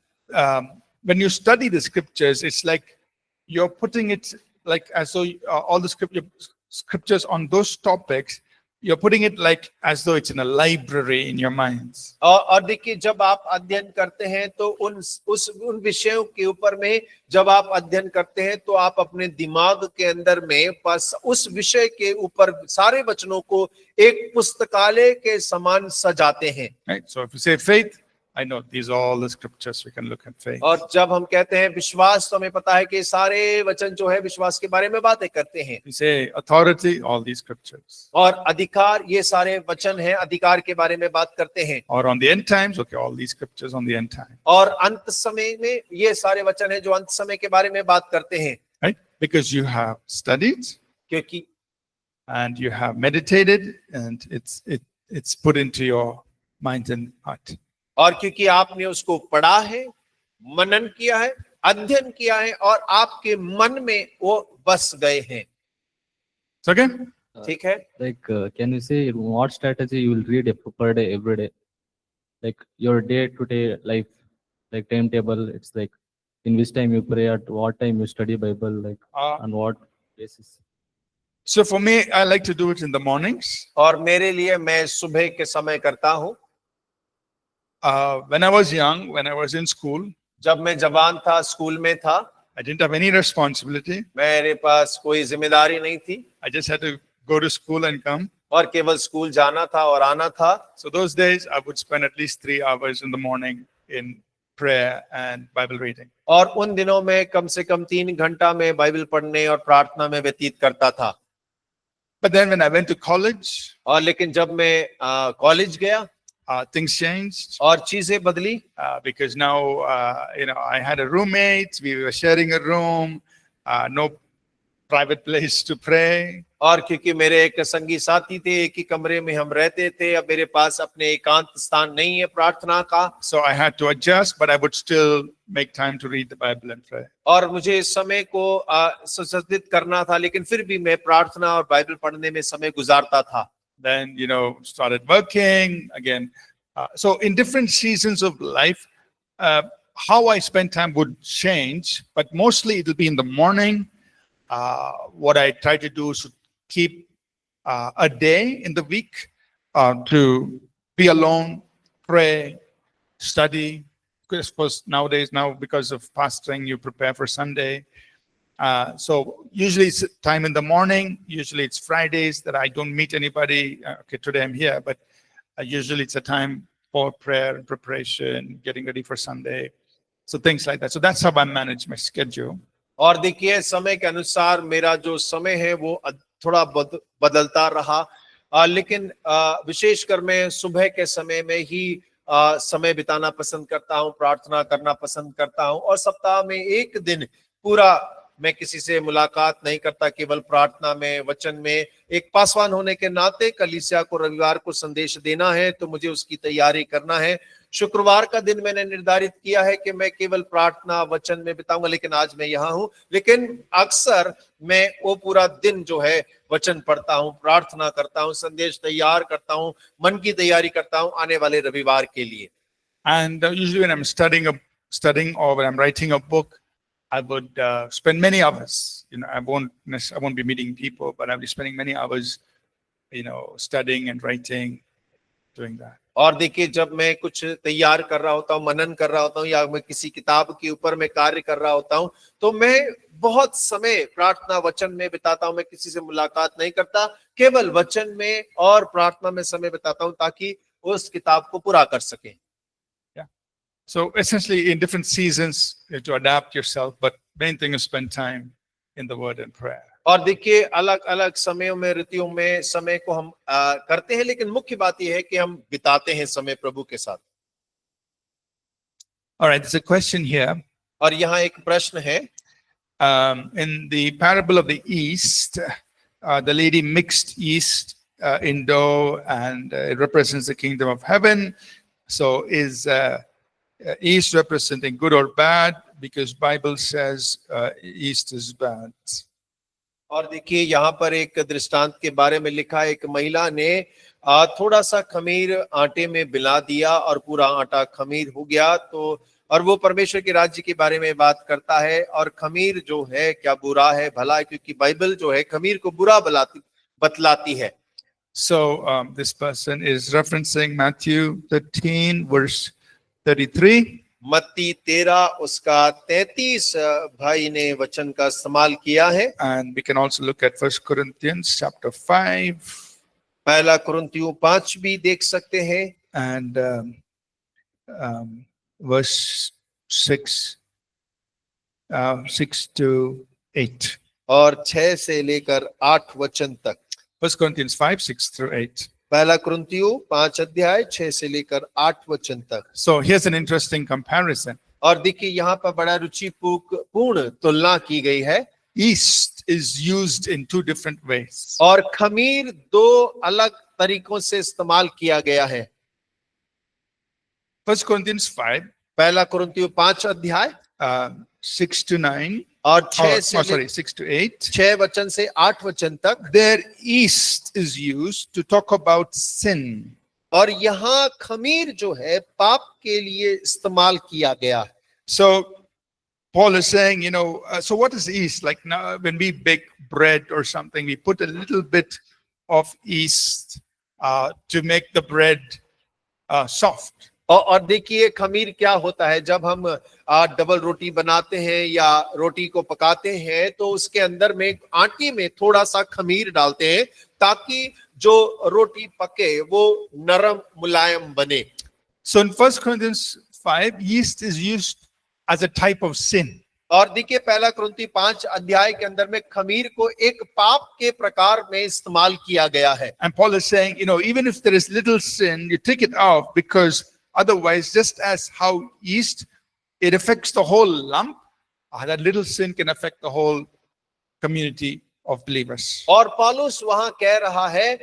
when you study the scriptures, it's like you're putting it like as though all the scriptures on those topics, you're putting it like as though it's in a library in your minds. और देखिए, जब आप अध्ययन करते हैं तो उन विषयों के ऊपर में जब आप अध्ययन करते हैं तो आप अपने दिमाग के अंदर में बस उस विषय के ऊपर सारे वचनों को एक पुस्तकालय के समान सजाते हैं। Right? So if you say faith, I know these are all the scriptures we can look at faith. और जब हम कहते हैं विश्वास, तो हमें पता है कि सारे वचन जो है विश्वास के बारे में बातें करते हैं। We say authority, all these scriptures. और अधिकार, ये सारे वचन हैं, अधिकार के बारे में बात करते हैं। Or on the end times, okay, all these scriptures on the end time. और अंत समय में ये सारे वचन हैं जो अंत समय के बारे में बात करते हैं। Right? Because you have studied क्योंकि and you have meditated and it's put into your mind and heart. और क्योंकि आपने उसको पढ़ा है, मनन किया है, अध्ययन किया है और आपके मन में वो बस गए हैं। It's okay? ठीक है। Like, can you say in what strategy you will read per day, every day? Like your day-to-day life, like timetable. It's like in which time you pray, at what time you study Bible, like on what basis. So for me, I like to do it in the mornings. और मेरे लिए मैं सुबह के समय करता हूँ। When I was young, when I was in school, जब मैं जवान था, स्कूल में था, I didn't have any responsibility. मेरे पास कोई जिम्मेदारी नहीं थी I just had to go to school and come. और केवल स्कूल जाना था और आना था। So those days, I would spend at least 3 hours in the morning in prayer and Bible reading. और उन दिनों में कम से कम 3 घंटा में बाइबल पढ़ने और प्रार्थना में व्यतीत करता था। But then when I went to college, और लेकिन जब मैं कॉलेज गया, things changed और चीजें बदली, because now, I had a roommate. We were sharing a room, no private place to pray. और क्योंकि मेरे एक संगी साथी थे, एक ही कमरे में हम रहते थे, अब मेरे पास अपने एकांत स्थान नहीं है प्रार्थना का। So I had to adjust, but I would still make time to read the Bible and pray. और मुझे इस समय को सुसज्जित करना था, लेकिन फिर भी मैं प्रार्थना और बाइबल पढ़ने में समय गुजारता था। Then, started working again. So in different seasons of life, how I spend time would change, but mostly it will be in the morning. What I try to do is to keep a day in the week to be alone, pray, study. Because nowadays, because of fasting, you prepare for Sunday. So usually it's time in the morning. Usually it's Fridays that I don't meet anybody. Okay, today I'm here, but usually it's a time for prayer and preparation, getting ready for Sunday. So things like that. So that's how I manage my schedule. और देखिए, समय के अनुसार मेरा जो समय है वो थोड़ा बदलता रहा, लेकिन विशेषकर मैं सुबह के समय में ही समय बिताना पसंद करता हूँ, प्रार्थना करना पसंद करता हूँ। और सप्ताह में एक दिन पूरा मैं किसी से मुलाकात नहीं करता, केवल प्रार्थना में, वचन में। एक पासवान होने के नाते कलीसिया को रविवार को संदेश देना है, तो मुझे उसकी तैयारी करना है। शुक्रवार का दिन मैंने निर्धारित किया है कि मैं केवल प्रार्थना वचन में बिताऊंगा, लेकिन आज मैं यहाँ हूँ। लेकिन अक्सर मैं वो पूरा दिन जो है वचन पढ़ता हूँ, प्रार्थना करता हूँ, संदेश तैयार करता हूँ, मन की तैयारी करता हूँ आने वाले रविवार के लिए। And usually when I'm studying or when I'm writing a book, I would spend many hours. I won't be meeting people, but I'll be spending many hours, studying and writing, doing that. और देखिए, जब मैं कुछ तैयार कर रहा होता हूँ, मनन कर रहा होता हूँ, या मैं किसी किताब के ऊपर मैं कार्य कर रहा होता हूँ, तो मैं बहुत समय प्रार्थना वचन में बिताता हूँ। मैं किसी से मुलाकात नहीं करता, केवल वचन में और प्रार्थना में समय बिताता हूँ, ताकि उस किताब को पूरा कर सके। So essentially, in different seasons, you have to adapt yourself, but main thing is spend time in the Word and prayer. और देखिए, अलग अलग समयों में, ऋतुओं में समय को हम करते हैं, लेकिन मुख्य बात यह है कि हम बिताते हैं समय प्रभु के साथ। All right, there's a question here. और यहाँ एक प्रश्न है। In the parable of the yeast, the lady mixed yeast in dough, and it represents the kingdom of heaven. So is yeast representing good or bad? Because Bible says yeast is bad. और देखिए, यहाँ पर एक दृष्टांत के बारे में लिखा है, एक महिला ने थोड़ा सा खमीर आटे में मिला दिया और पूरा आटा खमीर हो गया। तो और वो परमेश्वर के राज्य के बारे में बात करता है। और खमीर जो है क्या बुरा है भला है, क्योंकि बाइबल जो है खमीर को बुरा बतलाती है। So this person is referencing Matthew 13 verse 33. मत्ती 13 उसका 33 भाई ने वचन का इस्तेमाल किया है। And we can also look at 1 Corinthians chapter 5. पहला कुरिन्थियों 5 भी देख सकते हैं। And verse 6, 6 to 8. और 6 से लेकर 8 वचन तक। 1 Corinthians 5, 6 through 8. पहला कुरिन्थियों 5 अध्याय 6 से लेकर 8 वचन तक। So here's an interesting comparison. और देखिए यहाँ पर बड़ा रुचिपूर्ण तुलना की गई है। Yeast is used in two different ways. और खमीर दो अलग तरीकों से इस्तेमाल किया गया है। 1 Corinthians 5, पहला कुरिन्थियों 5 अध्याय 6 to 9, और 6 से 6 to 8. 6 वचन से 8 वचन तक। There yeast is used to talk about sin. और यहाँ खमीर जो है पाप के लिए इस्तेमाल किया गया है। So Paul is saying, so what is yeast? Like now when we bake bread or something, we put a little bit of yeast to make the bread soft. और देखिए खमीर क्या होता है, जब हम डबल रोटी बनाते हैं या रोटी को पकाते हैं तो उसके अंदर में आटे में थोड़ा सा खमीर डालते हैं ताकि जो रोटी पके वो नरम मुलायम बने। So in 1 Corinthians 5, yeast is used as a type of sin. और देखिए पहला कुरिन्थी 5 अध्याय के अंदर में खमीर को एक पाप के प्रकार में इस्तेमाल किया गया है। And Paul is saying, even if there is little sin, you take it off, because otherwise, just as how yeast, it affects the whole lump, that little sin can affect the whole community of believers. और पौलुस वहां कह रहा है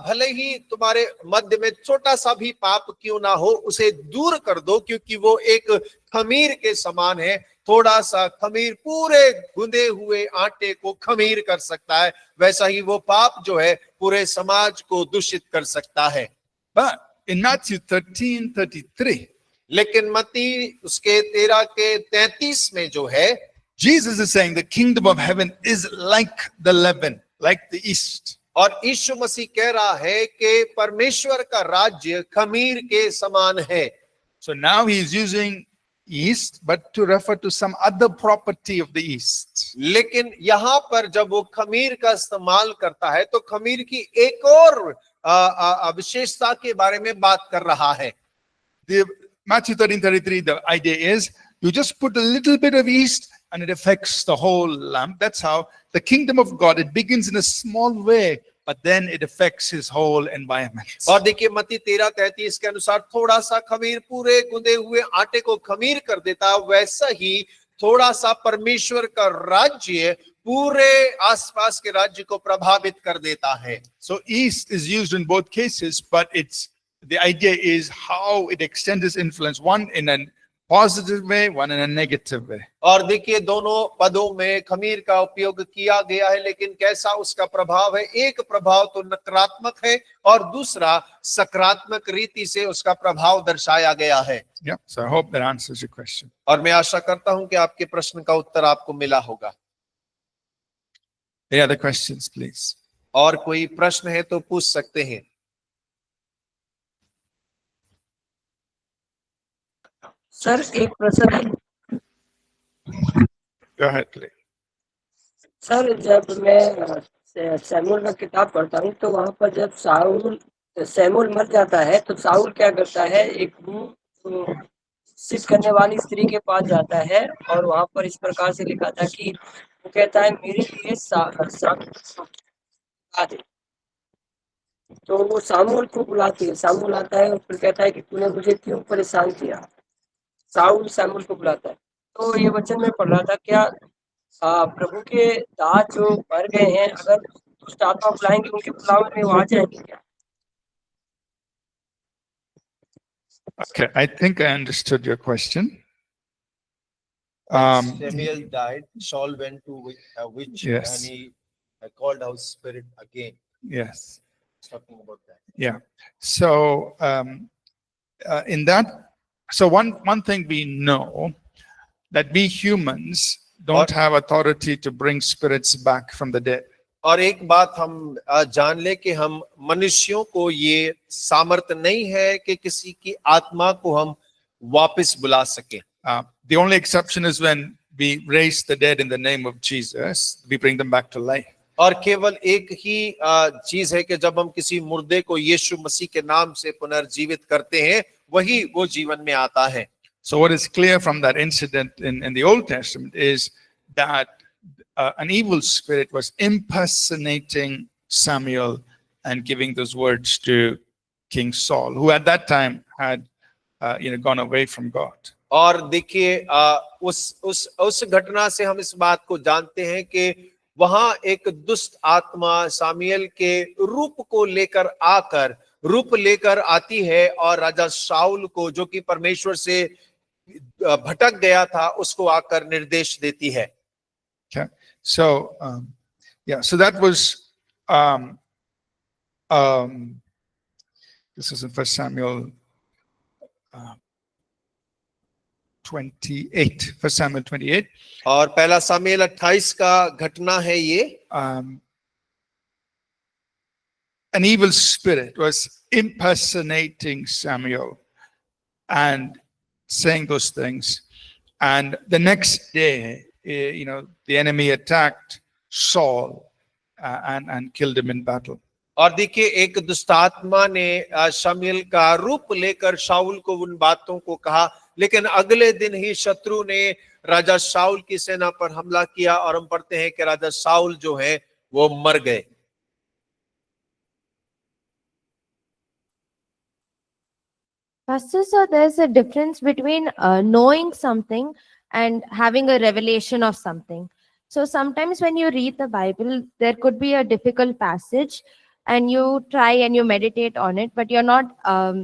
भले ही तुम्हारे मध्य में छोटा सा भी पाप क्यों ना हो उसे दूर कर दो, क्योंकि वो एक खमीर के समान है। थोड़ा सा खमीर पूरे गूंदे हुए आटे को खमीर कर सकता है, वैसा ही वो पाप जो है पूरे समाज को दूषित कर सकता है। But in Matthew 13:33, लेकिन मत्ती उसके 13 के 33 में जो है Jesus is saying the kingdom of heaven is like the leaven, like the yeast. और यीशु मसीह कह रहा है कि परमेश्वर का राज्य खमीर के समान है। So now he is using yeast, but to refer to some other property of the yeast. लेकिन यहाँ पर जब वो खमीर का इस्तेमाल करता है तो खमीर की एक और विशेषता के बारे में बात कर रहा है। Matthew 13:33, the idea is you just put a little bit of yeast and it affects the whole lump. That's how the kingdom of God, it begins in a small way, but then it affects his whole environment. और देखिए मत्ती 13:33 के अनुसार थोड़ा सा खमीर पूरे गुंदे हुए आटे को खमीर कर देता है, वैसा ही थोड़ा सा परमेश्वर का राज्य पूरे आसपास के राज्य को प्रभावित कर देता है। So yeast is used in both cases, but the idea is how it extends its influence, one in a positive way, one in a negative way. और देखिए दोनों पदों में खमीर का उपयोग किया गया है, लेकिन कैसा उसका प्रभाव है। एक प्रभाव तो नकारात्मक है और दूसरा सकारात्मक रीति से उसका प्रभाव दर्शाया गया है। Yeah, so I hope that answers your question. और मैं आशा करता हूं कि आपके प्रश्न का उत्तर आपको मिला होगा। Any other questions, please? और कोई प्रश्न है तो पूछ सकते हैं। सर एक प्रश्न है। Go ahead, please. सर जब मैं सैमुअल का किताब पढ़ता हूँ तो वहाँ पर जब सैमुअल मर जाता है तो साउल क्या करता है, एक सिद्ध करने वाली स्त्री के पास जाता है और वहाँ पर इस प्रकार से लिखा था कि वो कहता है मेरे लिए तो वो सामुएल को बुलाती है। सामुएल आता है और फिर कहता है कि तूने मुझे क्यों परेशान किया। साउल सैमुअल को बुलाता है। तो ये वचन में पढ़ रहा था, क्या प्रभु के दास जो मर गए हैं अगर दुष्ट आत्मा बुलाएंगे उनके बुलावे में वो आ जाएंगे क्या? Okay, I think I understood your question. Samuel died, Saul went to a witch, Yes. and he called out spirit again. Yes. Talking about that. Yeah. So in that, so one thing we know that we humans don't have authority to bring spirits back from the dead. और एक बात हम जान ले कि हम मनुष्यों को ये सामर्थ्य नहीं है कि किसी की आत्मा को हम वापस बुला सके। The only exception is when we raise the dead in the name of Jesus, we bring them back to life. और केवल एक ही चीज है कि जब हम किसी मुर्दे को यीशु मसीह के नाम से पुनर्जीवित करते हैं वही वो जीवन में आता है। So what is clear from that incident in the Old Testament is that an evil spirit was impersonating Samuel and giving those words to King Saul, who at that time had gone away from God. और देखिए उस घटना से हम इस बात को जानते हैं कि वहां एक दुष्ट आत्मा सामुएल के रूप लेकर आती है और राजा शाऊल को, जो कि परमेश्वर से भटक गया था, उसको आकर निर्देश देती है। Okay, so so that was this is in 1 Samuel 28. 1 Samuel 28. और पहला सामुएल 28 का घटना है ये। An evil spirit was impersonating Samuel and saying those things, and the next day, the enemy attacked Saul and killed him in battle. और देखिए एक दुष्टात्मा ने शामुएल का रूप लेकर शाऊल को उन बातों को कहा, लेकिन अगले दिन ही शत्रु ने राजा शाऊल की सेना पर हमला किया और हम पढ़ते हैं कि राजा शाऊल जो है वो मर गए। Pastor, so there's a difference between knowing something and having a revelation of something. So sometimes when you read the Bible, there could be a difficult passage and you try and you meditate on it, but you're not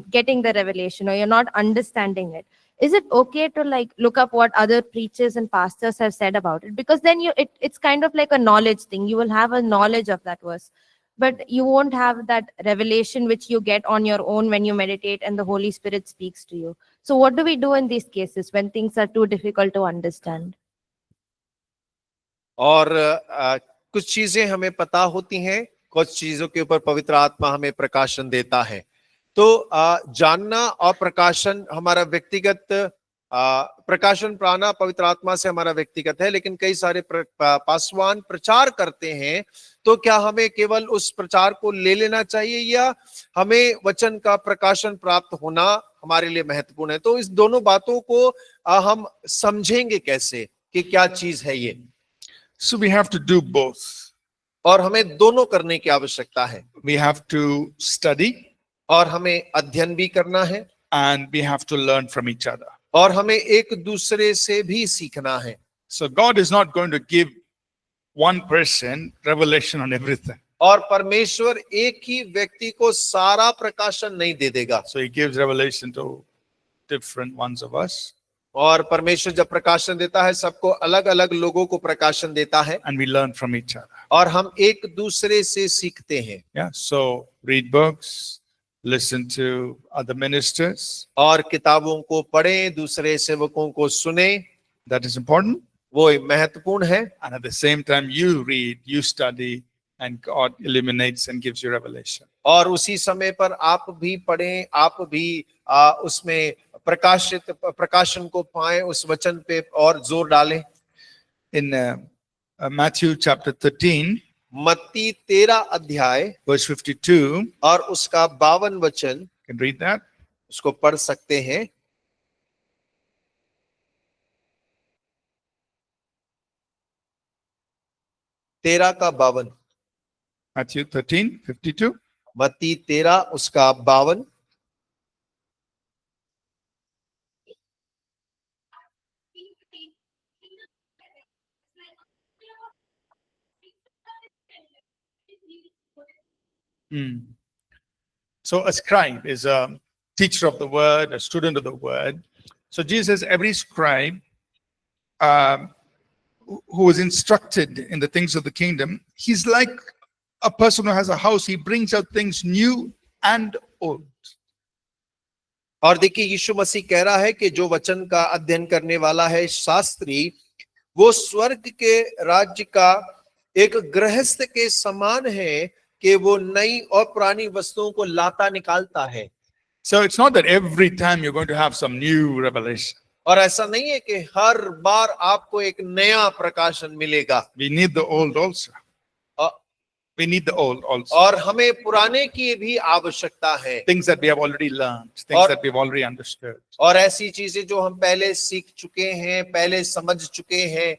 getting the revelation or you're not understanding it. Is it okay to look up what other preachers and pastors have said about it? Because then it's kind of like a knowledge thing. You will have a knowledge of that verse, but you won't have that revelation which you get on your own when you meditate and the Holy Spirit speaks to you. So what do we do in these cases when things are too difficult to understand? और कुछ चीजें हमें पता होती हैं, कुछ चीजों के ऊपर पवित्र आत्मा हमें प्रकाशन देता है। तो जानना और प्रकाशन हमारा व्यक्तिगत, प्रकाशन पाना पवित्र आत्मा से हमारा व्यक्तिगत है, लेकिन कई सारे पासवान प्रचार करते हैं, तो क्या हमें केवल उस प्रचार को ले लेना चाहिए या हमें वचन का प्रकाशन प्राप्त होना हमारे लिए महत्वपूर्ण है? तो इस दोनों बातों को हम समझेंगे कैसे कि क्या चीज है ये? So we have to do both. और हमें दोनों करने की आवश्यकता है। We have to study और हमें अध्ययन भी करना है, and we have to learn from each other. और हमें एक दूसरे से भी सीखना है। So God is not going to give one person revelation on everything. और परमेश्वर एक ही व्यक्ति को सारा प्रकाशन नहीं दे देगा। So he gives revelation to different ones of us, और परमेश्वर जब प्रकाशन देता है, सबको अलग अलग लोगों को प्रकाशन देता है, and we learn from each other. और हम एक दूसरे से सीखते हैं। Yeah, so read books, listen to other ministers. और किताबों को पढ़ें, दूसरे सेवकों को सुने, That is important. वो महत्वपूर्ण है। And at the same time, you read, you study, and God illuminates and gives you revelation. और उसी समय पर आप भी पढ़ें, आप भी उसमें प्रकाशन को पाएं, उस वचन पे और जोर डालें। In Matthew chapter 13, मत्ती 13 अध्याय verse 52, और उसका 52 वचन, you can read that. उसको पढ़ सकते हैं। तेरह का 52, Matthew 13, 52. मत्ती 13 उसका 52। So a scribe is a teacher of the word, a student of the word. So Jesus says every scribe who is instructed in the things of the kingdom, he's like a person who has a house. He brings out things new and old. और देखिए यीशु मसीह कह रहा है कि जो वचन का अध्ययन करने वाला है शास्त्री, वो स्वर्ग के राज्य का एक गृहस्थ के समान है कि वो नई और पुरानी वस्तुओं को लाता निकालता है। So it's not that every time you're going to have some new revelation. और ऐसा नहीं है कि हर बार आपको एक नया प्रकाशन मिलेगा। We need the old also. We need the old also. और हमें पुराने की भी आवश्यकता है, Things that we have already learned, things Or- that we've already understood. और ऐसी चीजें जो हम पहले सीख चुके हैं, पहले समझ चुके हैं,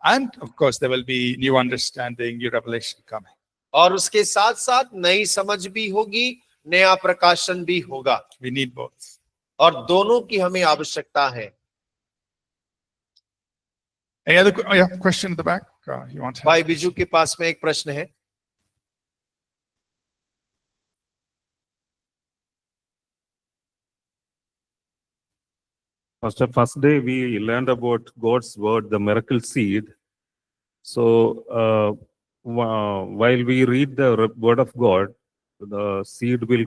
And of course, there will be new understanding, new revelation coming. और उसके साथ साथ नई समझ भी होगी, नया प्रकाशन भी होगा, We need both. और दोनों की हमें आवश्यकता है। Any other yeah, question at the back? You want to? भाई बिजू के पास में एक प्रश्न है। Pastor, first day we learned about God's word, the miracle seed. So while we read the word of God, the seed will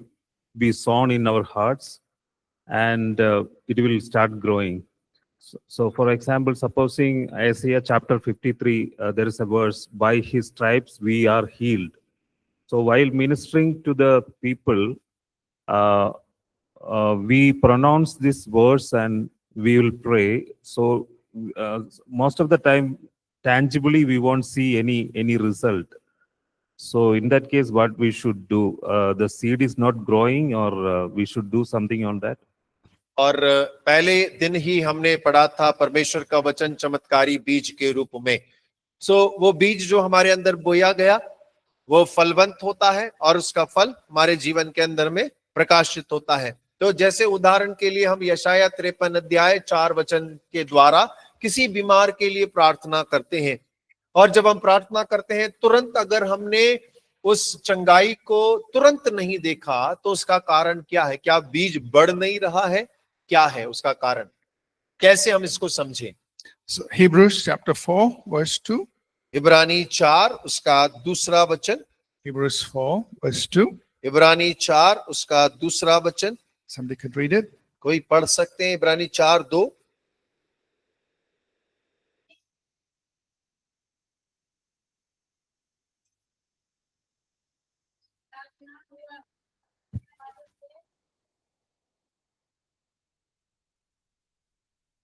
be sown in our hearts and it will start growing. So for example, supposing Isaiah chapter 53, there is a verse, by his stripes we are healed. So while ministering to the people, we pronounce this verse and we will pray. So most of the time, tangibly, we won't see any result. So in that case, what we should do? The seed is not growing, or we should do something on that. और पहले दिन ही हमने पढ़ा था परमेश्वर का वचन चमत्कारी बीज के रूप में। सो वो बीज जो हमारे अंदर बोया गया वो फलवंत होता है और उसका फल हमारे जीवन के अंदर में प्रकाशित होता है। तो जैसे उदाहरण के लिए हम यशाया 53 अध्याय 4 वचन के द्वारा किसी बीमार के लिए प्रार्थना करते हैं, और जब हम प्रार्थना करते हैं तुरंत अगर हमने उस चंगाई को तुरंत नहीं देखा तो उसका कारण क्या है? क्या बीज बढ़ नहीं रहा है? क्या है उसका कारण? कैसे हम इसको समझें? So Hebrews chapter 4, verse 2. इब्रानी 4 उसका दूसरा वचन। Hebrews 4, verse 2. इब्रानी 4 उसका दूसरा वचन। Somebody could read it. कोई पढ़ सकते हैं? इब्रानी 4:2।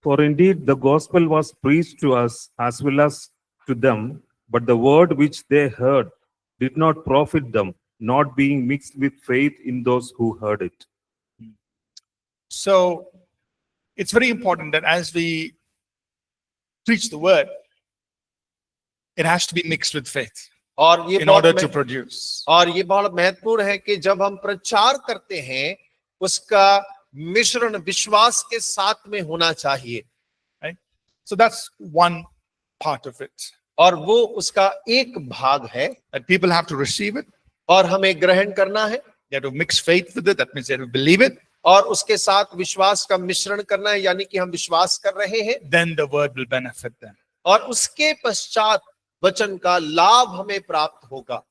For indeed the gospel was preached to us as well as to them, but the word which they heard did not profit them, not being mixed with faith in those who heard it. So it's very important that as we preach the word, it has to be mixed with faith और ये in order बहुत to produce. और ये बहुत महत्वपूर्ण है कि जब हम प्रचार करते हैं उसका मिश्रण विश्वास के साथ में होना चाहिए। Right? So that's one part of it. और वो उसका एक भाग है, That people have to receive it. और हमें ग्रहण करना है, They have to mix faith with it. That means they have to believe it. और उसके साथ विश्वास का मिश्रण करना है, यानी कि हम विश्वास कर रहे हैं, Then the word will benefit them. और उसके पश्चात वचन का लाभ हमें प्राप्त होगा।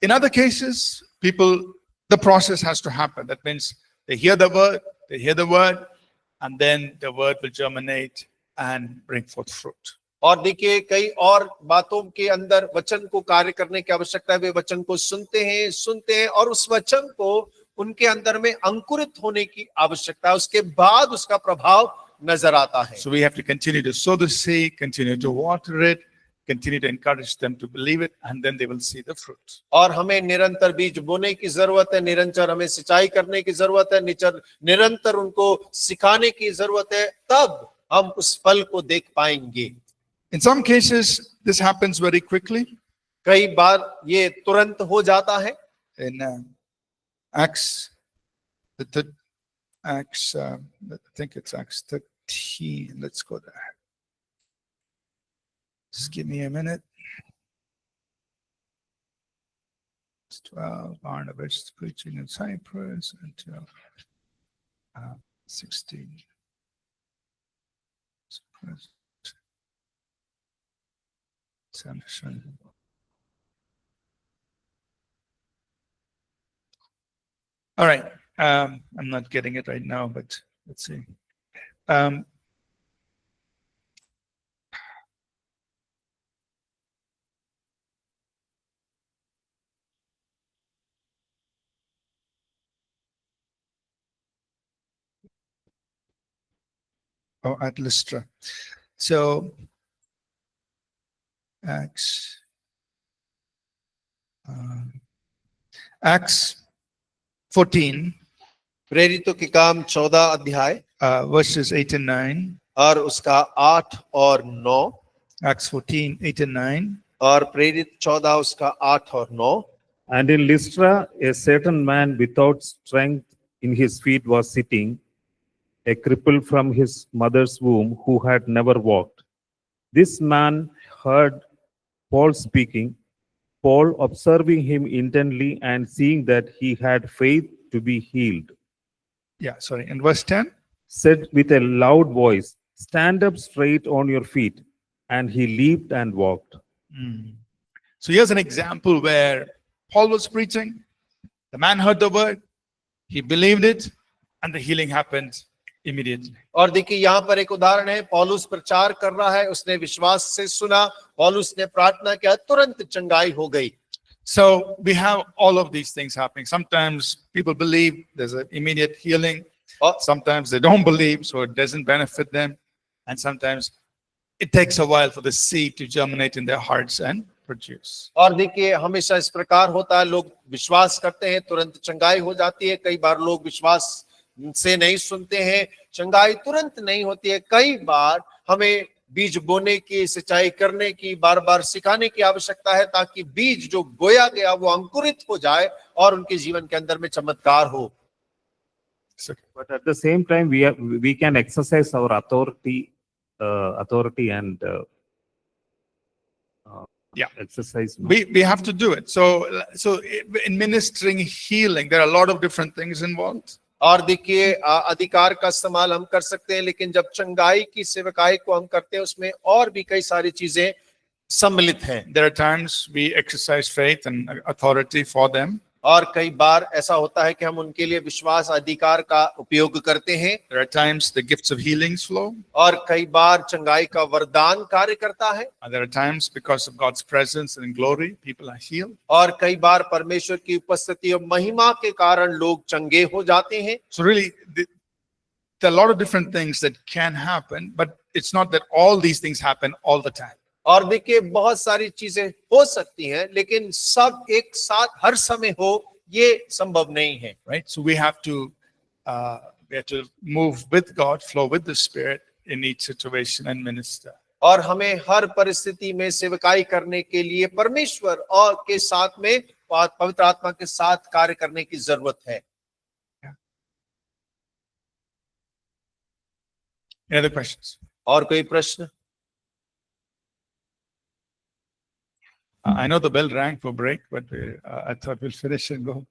In other cases, the process has to happen. That means they hear the word, and then the word will germinate and bring forth fruit. और देखिए कई और बातों के अंदर वचन को कार्य करने की आवश्यकता है। वे वचन को सुनते हैं और उस वचन को उनके अंदर में अंकुरित होने की आवश्यकता है, उसके बाद उसका प्रभाव नजर आता है। So we have to continue to sow the seed, continue to water it, continue to encourage them to believe it, and then they will see the fruit. और हमें निरंतर बीज बोने की जरूरत है, निरंतर हमें सिंचाई करने की जरूरत है, निरंतर उनको सिखाने की जरूरत है, तब हम उस फल को देख पाएंगे। In some cases, this happens very quickly. कई बार ये तुरंत हो जाता है। In Acts, I think it's Acts 13. Let's go there. Just give me a minute. 12, Barnabas preaching in Cyprus until 16. Samson. All right. I'm not getting it right now, but let's see. At Lystra. So Acts Acts 14, प्रेरितों के काम 14 अध्याय verses 8 and 9. और उसका 8 और 9 Acts 14, 8 and 9. और प्रेरित 14 उसका 8 और 9। And in Lystra, a certain man without strength in his feet was sitting, a cripple from his mother's womb, who had never walked. This man heard Paul speaking. Paul, observing him intently and seeing that he had faith to be healed, Yeah, sorry. In verse 10. said with a loud voice, "Stand up straight on your feet." And he leaped and walked. So here's an example where Paul was preaching. The man heard the word, he believed it, and the healing happened immediately. और देखिए यहाँ पर एक उदाहरण है, पौलुस प्रचार कर रहा है, उसने विश्वास से सुना, पौलुस ने प्रार्थना किया, तुरंत चंगाई हो गई। So we have all of these things happening. Sometimes people believe there's an immediate healing. Sometimes they don't believe, so it doesn't benefit them. And sometimes it takes a while for the seed to germinate in their hearts and produce. और देखिए हमेशा इस प्रकार होता है, लोग विश्वास करते हैं, तुरंत चंगाई हो जाती है। कई बार लोग विश्वास से नहीं सुनते हैं, चंगाई तुरंत नहीं होती है। कई बार हमें बीज बोने की, सिंचाई करने की, बार बार सिखाने की आवश्यकता है, ताकि बीज जो बोया गया वो अंकुरित हो जाए और उनके जीवन के अंदर में चमत्कार हो। But at the same time, we can exercise our authority and exercise. We have to do it. So in ministering healing, there are a lot of different things involved. और देखिए अधिकार का इस्तेमाल हम कर सकते हैं, लेकिन जब चंगाई की सेवकाई को हम करते हैं, उसमें और भी कई सारी चीजें सम्मिलित हैं। There are times we exercise faith and authority for them. और कई बार ऐसा होता है कि हम उनके लिए विश्वास अधिकार का उपयोग करते हैं। There are times the gifts of healings flow. और कई बार चंगाई का वरदान कार्य करता है। And there are times because of God's presence and glory, people are healed. और कई बार परमेश्वर की उपस्थिति और महिमा के कारण लोग चंगे हो जाते हैं। So really, there are a lot of different things that can happen, but it's not that all these things happen all the time. और देखिए बहुत सारी चीजें हो सकती हैं, लेकिन सब एक साथ हर समय हो ये संभव नहीं है। Right? So we have to move with God, flow with the Spirit in each situation and minister. और हमें हर परिस्थिति में सेवकाई करने के लिए परमेश्वर और के साथ में पवित्र आत्मा के साथ कार्य करने की जरूरत है। Any other questions? और कोई प्रश्न? I know the bell rang for break, but I thought we'll finish and go.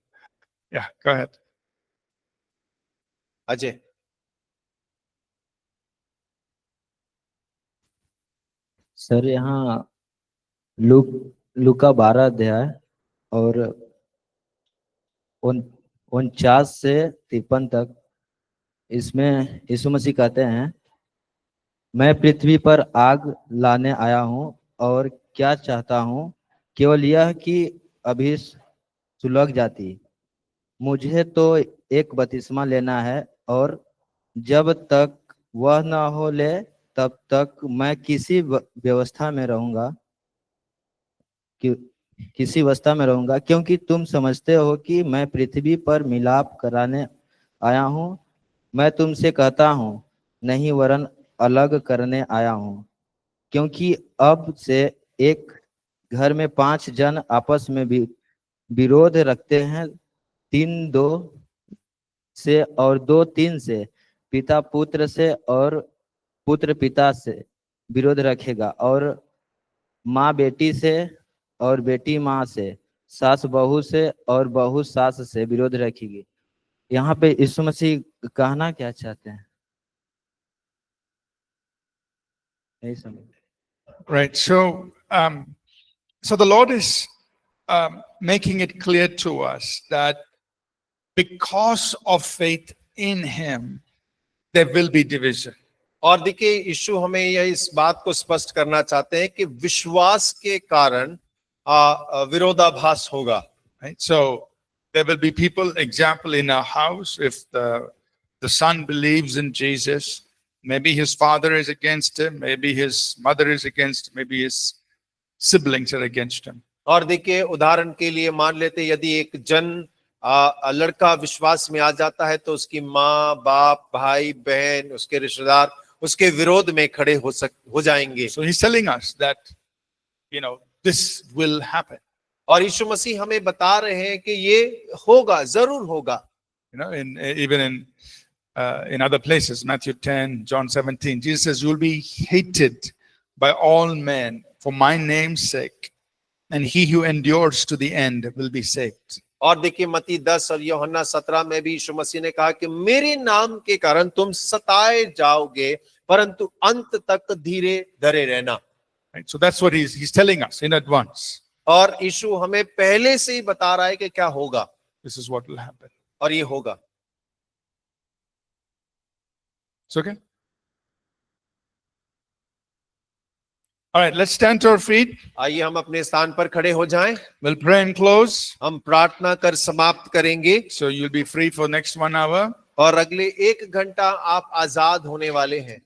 Yeah, go ahead. Ajay. Sir यहाँ लूका 12 अध्याय और 49 से 53 तक, इसमें यीशु मसीह कहते हैं, मैं पृथ्वी पर आग लाने आया हूँ और क्या चाहता हूँ केवल यह कि अभी सुलग जाती। मुझे तो एक बपतिस्मा लेना है और जब तक वह न हो ले तब तक मैं किसी व्यवस्था में रहूंगा क्योंकि तुम समझते हो कि मैं पृथ्वी पर मिलाप कराने आया हूँ। मैं तुमसे कहता हूँ नहीं, वरन अलग करने आया हूँ। क्योंकि अब से एक घर में 5 जन आपस में भी विरोध रखते हैं, 3 2 से और 2 3 से, पिता पुत्र से और पुत्र पिता से विरोध रखेगा, और माँ बेटी से और बेटी माँ से, सास बहू से और बहू सास से विरोध रखेगी। यहाँ पे यीशु मसीह कहना क्या चाहते हैं? नहीं समझ। Right. So the Lord is making it clear to us that because of faith in Him, there will be division. और देखिए यीशु हमें यह इस बात को स्पष्ट करना चाहते हैं कि विश्वास के कारण विरोधाभास होगा। Right? So there will be people, example in a house, if the son believes in Jesus, maybe his father is against him, maybe his mother is against him, maybe his siblings are against him. और देखिए उदाहरण के लिए मान लेते यदि एक लड़का विश्वास में आ जाता है तो उसकी माँ बाप भाई बहन उसके रिश्तेदार उसके विरोध में खड़े हो जाएंगे। So he's telling us that, this will happen. और यीशु मसीह हमें बता रहे हैं कि ये होगा, जरूर होगा। Even in other places, Matthew 10, John 17, Jesus says, "You will be hated by all men for my name's sake, and he who endures to the end will be saved." और देखिए मत्ती 10 और यूहन्ना 17 में भी यीशु मसीह ने कहा कि मेरे नाम के कारण तुम सताए जाओगे, परंतु अंत तक धीरे धरे रहना। Right? So that's what he's telling us in advance. और यीशु हमें पहले से ही बता रहा है कि क्या होगा। This is what will happen. और ये होगा। It's okay? All right, let's stand to our feet. आइए हम अपने स्थान पर खड़े हो जाएं। We'll pray and close. हम प्रार्थना कर समाप्त करेंगे So you'll be free for next 1 hour. और अगले 1 घंटा आप आजाद होने वाले हैं।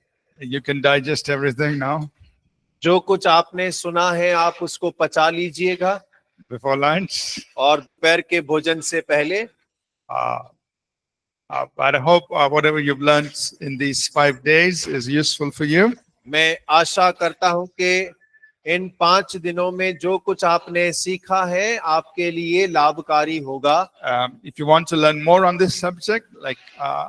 You can digest everything now जो कुछ आपने सुना है आप उसको पचा लीजिएगा before lunch. और दोपहर के भोजन से पहले। But I hope whatever you've learned in these 5 days is useful for you. मैं आशा करता हूं कि इन 5 दिनों में जो कुछ आपने सीखा है आपके लिए लाभकारी होगा। If you want to learn more on this subject, like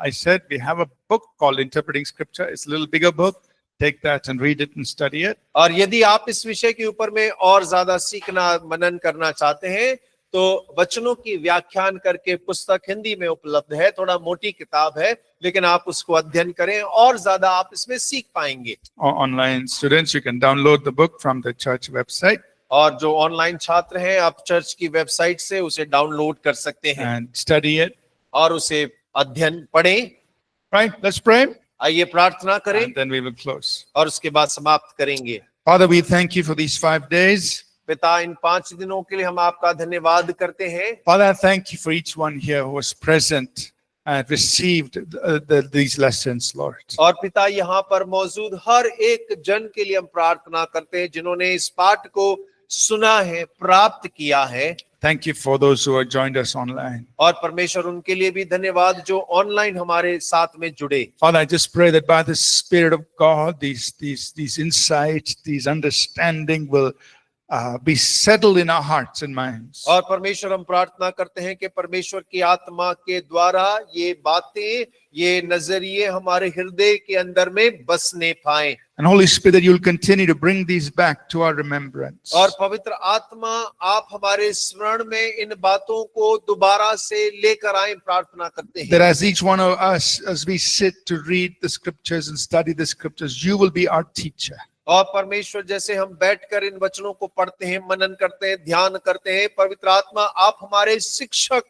I said, we have a book called Interpreting Scripture. It's a little bigger book. Take that and read it and study it. और यदि आप इस विषय के ऊपर में और ज्यादा सीखना मनन करना चाहते हैं तो वचनों की व्याख्यान करके पुस्तक हिंदी में उपलब्ध है। थोड़ा मोटी किताब है लेकिन आप उसको अध्ययन करें और ज्यादा आप इसमें सीख पाएंगे। Online students, you can download the book from the church website. और जो ऑनलाइन छात्र हैं आप चर्च की वेबसाइट से उसे डाउनलोड कर सकते हैं And study it. और उसे अध्ययन पढ़ें। Right? Let's pray. आइए प्रार्थना करें And then we will close. और उसके बाद समाप्त करेंगे। Father, we thank you for these 5 days. पिता इन 5 दिनों के लिए हम आपका धन्यवाद करते हैं। Father, I thank you for each one here who was present and received these lessons, Lord. और पिता यहाँ पर मौजूद हर एक जन के लिए हम प्रार्थना करते हैं जिन्होंने इस पाठ को सुना है, प्राप्त किया है। Thank you for those who have joined us online. और परमेश्वर उनके लिए भी धन्यवाद जो ऑनलाइन हमारे साथ में जुड़े। Father, I just pray that by the Spirit of God, these insights, these understanding will be settled in our hearts and minds. और परमेश्वर हम प्रार्थना करते हैं कि परमेश्वर की आत्मा के द्वारा ये बातें, ये नजरिए हमारे हृदय के अंदर में बसने पाएं। And Holy Spirit, that you will continue to bring these back to our remembrance. और पवित्र आत्मा आप हमारे स्मरण में इन बातों को दोबारा से लेकर आए, प्रार्थना करते That हैं। as each one of us, as we sit to read the scriptures and study the scriptures, you will be our teacher. और परमेश्वर जैसे हम बैठकर इन वचनों को पढ़ते हैं, मनन करते हैं, ध्यान करते हैं, पवित्र आत्मा आप हमारे शिक्षक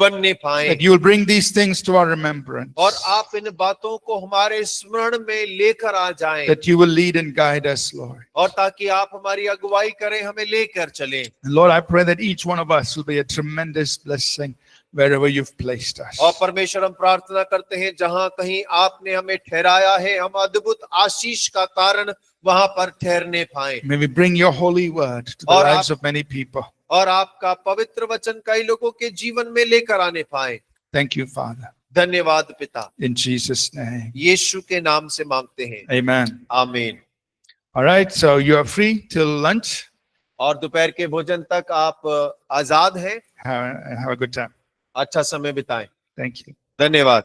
बनने पाए। That you will bring these things to our remembrance. और आप इन बातों को हमारे स्मरण में लेकर आ जाएं। That you will lead and guide us, Lord. और ताकि आप हमारी अगुवाई करें, हमें लेकर चलें। And Lord, I pray that each one of us will be a tremendous blessing wherever you've placed us. और परमेश्वर हम प्रार्थना करते हैं जहां कहीं आपने हमें ठहराया है, हम अद्भुत आशीष का कारण वहां पर ठहरने पाए। May we bring your holy word to the और lives आप- of many people. और आपका पवित्र वचन कई लोगों के जीवन में लेकर आने पाए। Thank you, Father. धन्यवाद पिता, In Jesus' name. यीशु के नाम से मांगते हैं, Amen. आमीन। All right, so you are free till lunch. और दोपहर के भोजन तक आप आजाद हैं। Have a good time. अच्छा समय बिताएं। Thank you. धन्यवाद।